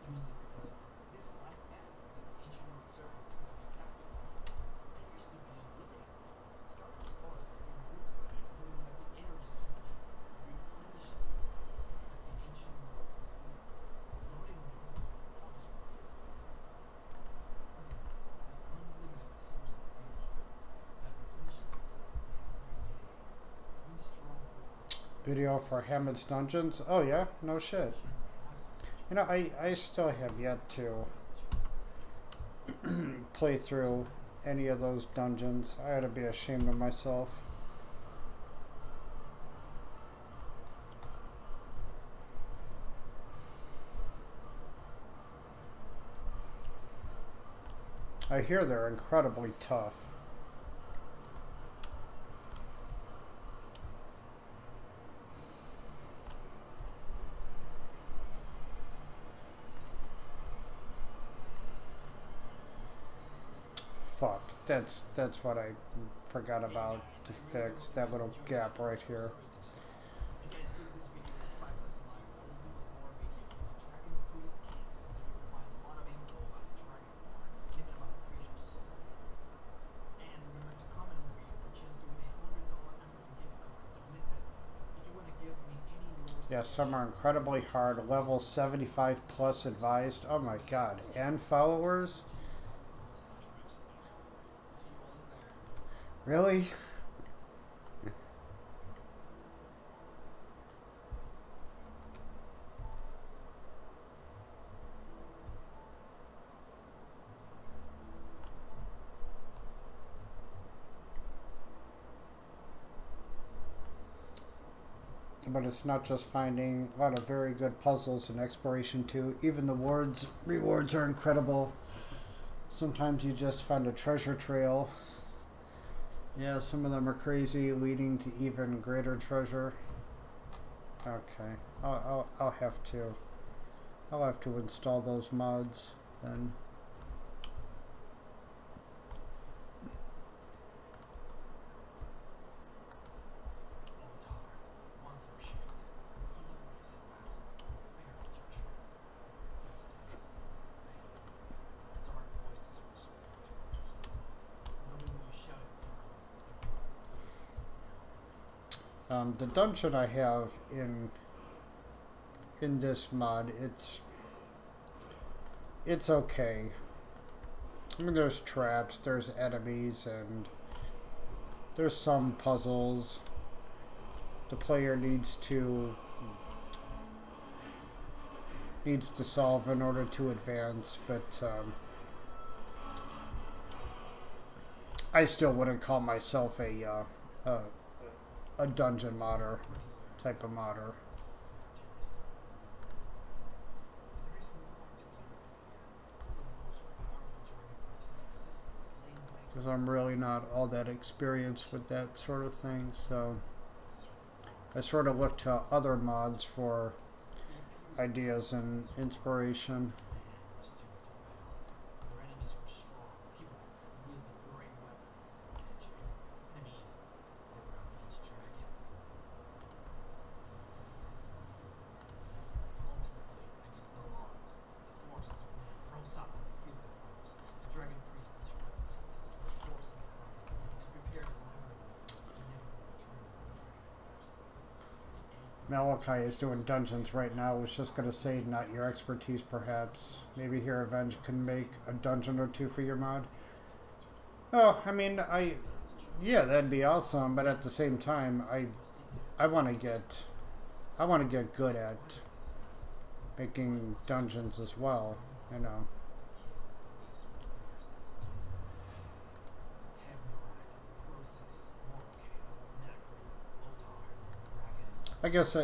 Video for Hammond's Dungeons? Oh yeah, no shit. You know, I still have yet to play through any of those dungeons. I ought to be ashamed of myself. I hear they're incredibly tough. Fuck, that's what I forgot about to fix, that little gap right here. Yeah, some are incredibly hard. Level 75 plus advised. Oh my god. And followers? Really? But it's not just finding a lot of very good puzzles and exploration too. Even the rewards are incredible. Sometimes you just find a treasure trail. Yeah, some of them are crazy, leading to even greater treasure. Okay, I'll have to install those mods then. The dungeon I have in this mod, it's okay. I mean, there's traps, there's enemies, and there's some puzzles the player needs to solve in order to advance, but I still wouldn't call myself a dungeon modder type of modder. Because I'm really not all that experienced with that sort of thing, so I sort of look to other mods for ideas and inspiration. Malachi is doing dungeons right now. I was just going to say, not your expertise, perhaps. Maybe here Avenge can make a dungeon or two for your mod. Oh, I mean, yeah, that'd be awesome. But at the same time, I want to get good at making dungeons as well. You know. I guess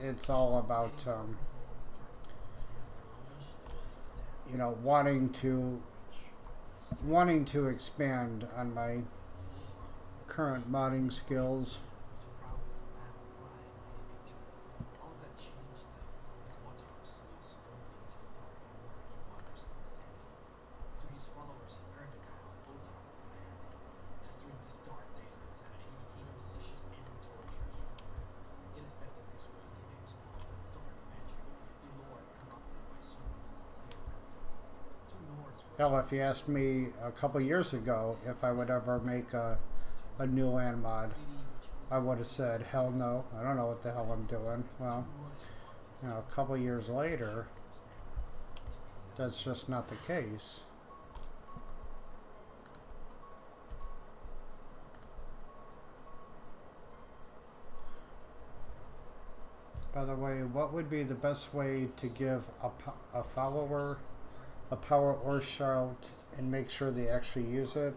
it's all about you know, wanting to expand on my current modding skills. Hell, if you asked me a couple years ago if I would ever make a new land mod, I would have said, hell no, I don't know what the hell I'm doing. Well, you know, a couple years later, that's just not the case. By the way, what would be the best way to give a follower a power or shout and make sure they actually use it?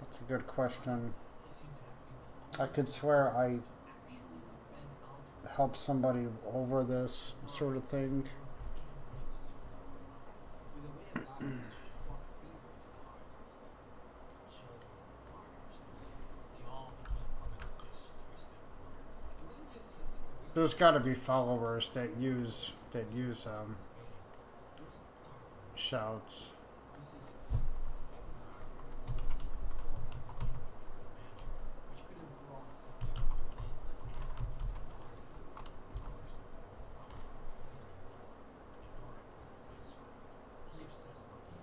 That's a good question. I could swear I helped somebody over this sort of thing. There's got to be followers that use shouts.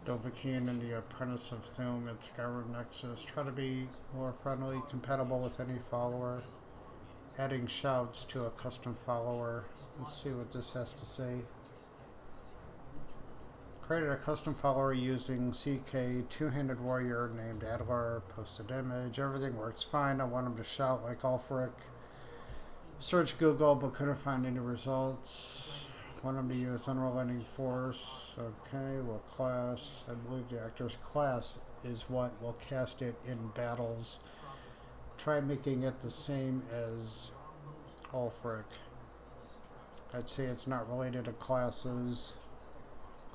Dovahkiin and the Apprentice of Zoom and Skyrim Nexus. Try to be more friendly, compatible with any follower. Adding shouts to a custom follower. Let's see what this has to say. Created a custom follower using CK two-handed warrior named Adler. Posted image. Everything works fine. I want him to shout like Ulfric. Search Google but couldn't find any results. Want him to use unrelenting force. Okay, what class? I believe the actor's class is what will cast it in battles. Try making it the same as Ulfric. I'd say it's not related to classes.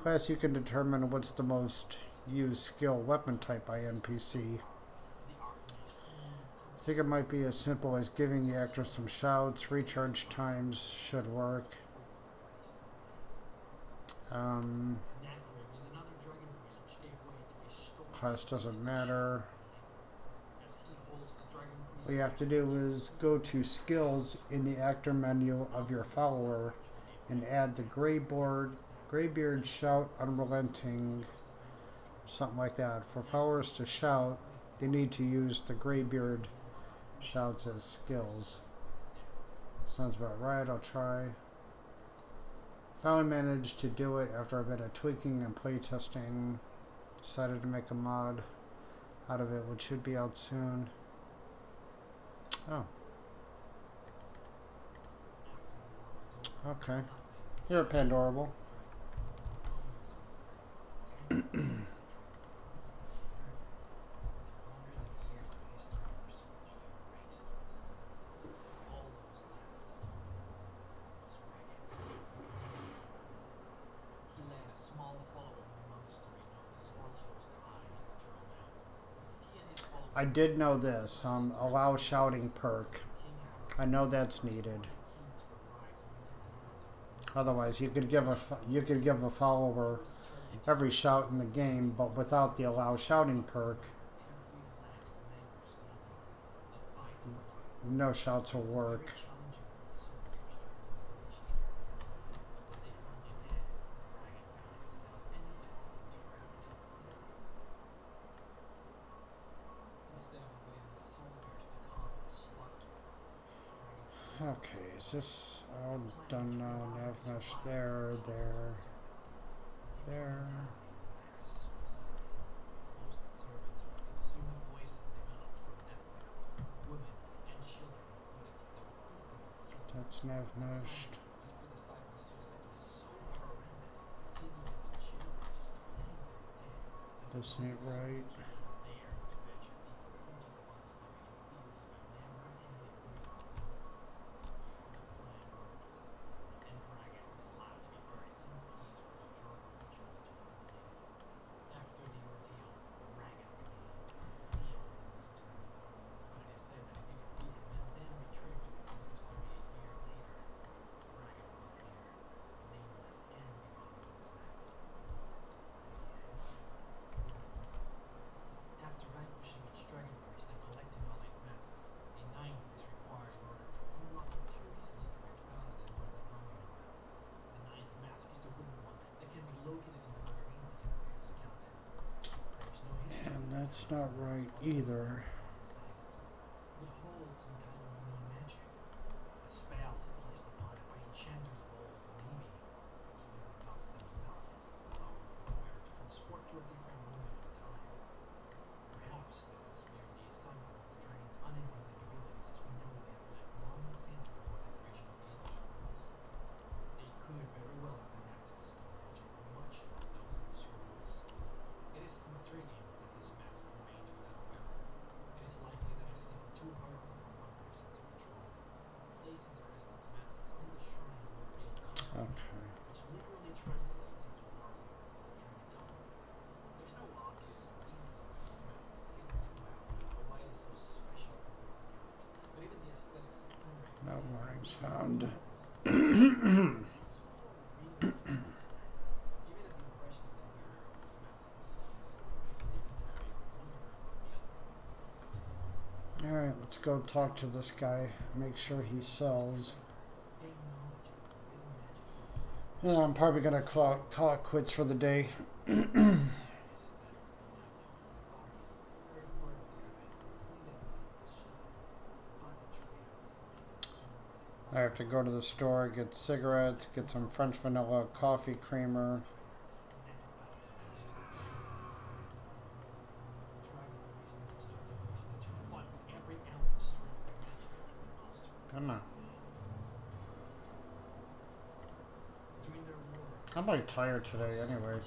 Class, you can determine what's the most used skill weapon type by NPC. I think it might be as simple as giving the actor some shouts. Recharge times should work. Class doesn't matter. What you have to do is go to skills in the actor menu of your follower and add the Greybeard shout unrelenting, something like that. For followers to shout, they need to use the Greybeard shouts as skills. Sounds about right. I'll try. Finally managed to do it after a bit of tweaking and playtesting. Decided to make a mod out of it, which should be out soon. Oh. Okay. You're Pandorable. I did know this. Allow shouting perk. I know that's needed. Otherwise, you could give a follower every shout in the game, but without the allow shouting perk, no shouts will work. Okay, is this all done now? Nav mesh there. That's nav meshed. This ain't right. That's not right either. Would hold some kind of unknown magic. A spell placed upon it by enchanters of old, maybe even the gods themselves, allowing for the wearer to transport to a different moment in time. Perhaps this is merely a sample of the dragon's unending capabilities as we know they have lived long since before the creation of the Elder Scrolls. They could very well have been access to magic much like those of the scrolls. It is intriguing that this mask remains without a wearer. It is likely that it is simply too powerful for one person to control. Placing the rest of the masks on the shrine will reveal condone, Okay. which literally translates into warlord or dragon tongue. There's no obvious reason why this mask is hidden so well, or why it is so special compared to the others, but even the aesthetics of unranked No warnings found. Alright, let's go talk to this guy. Make sure he sells. Yeah, I'm probably gonna call it quits for the day. I have to go to the store, get cigarettes, get some French vanilla coffee creamer. Come on. I'm like tired today anyway.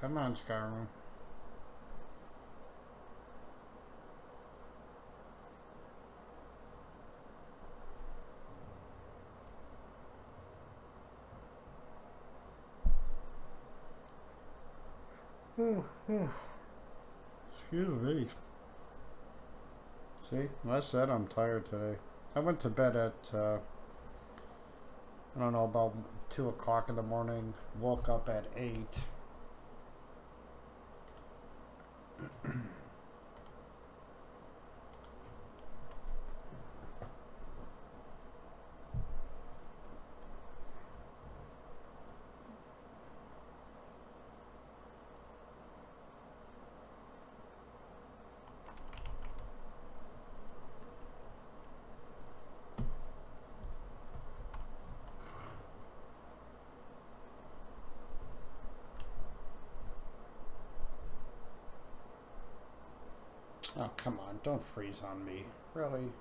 Come on, Skyrim. Excuse me. See, I said I'm tired today. I went to bed at, I don't know, about 2 o'clock in the morning. Woke up at 8. Oh, come on, don't freeze on me. Really?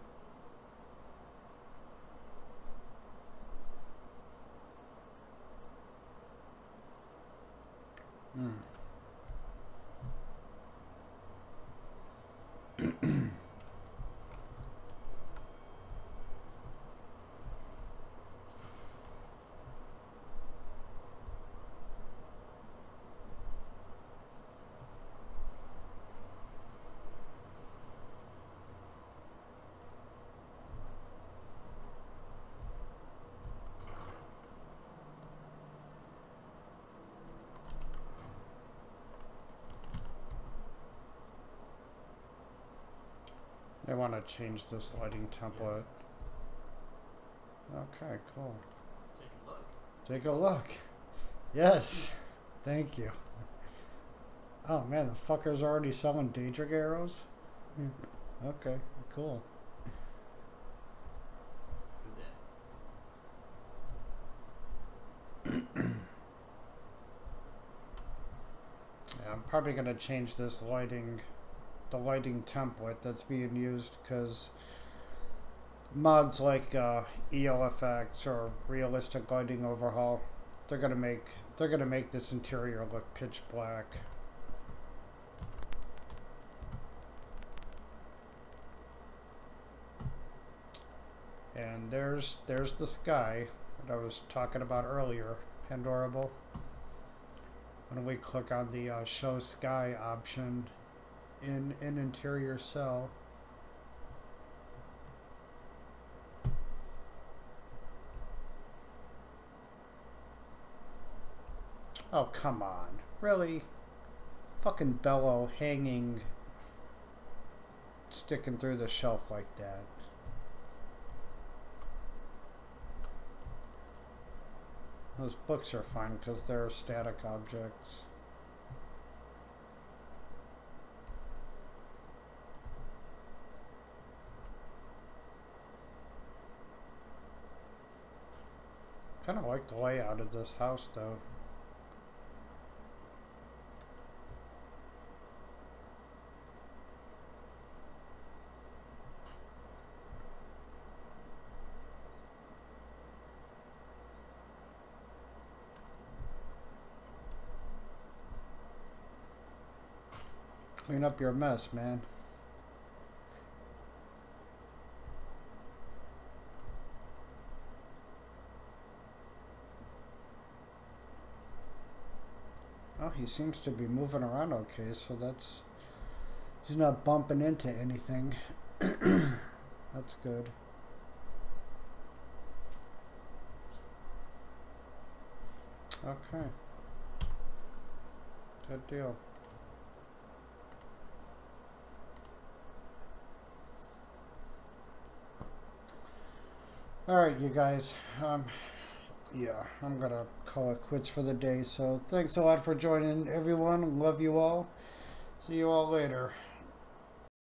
They want to change this lighting template. Okay, cool. Take a look. Yes. Thank you. Oh man, the fucker's already selling Daedric arrows? Okay, cool. Yeah, I'm probably going to change this lighting, the lighting template that's being used, because mods like ELFX or realistic lighting overhaul, they're gonna make this interior look pitch black. And there's the sky that I was talking about earlier, Pandorable. When we click on the show sky option in interior cell, Oh, come on. Really? Fucking bellow hanging, sticking through the shelf like that. Those books are fine because they're static objects. Kind of like the layout of this house though. Clean up your mess, man. Oh, he seems to be moving around okay, so that's... He's not bumping into anything. That's good. Okay. Good deal. Alright, you guys. Yeah, I'm gonna call it quits for the day. So thanks a lot for joining, everyone. Love you all. See you all later.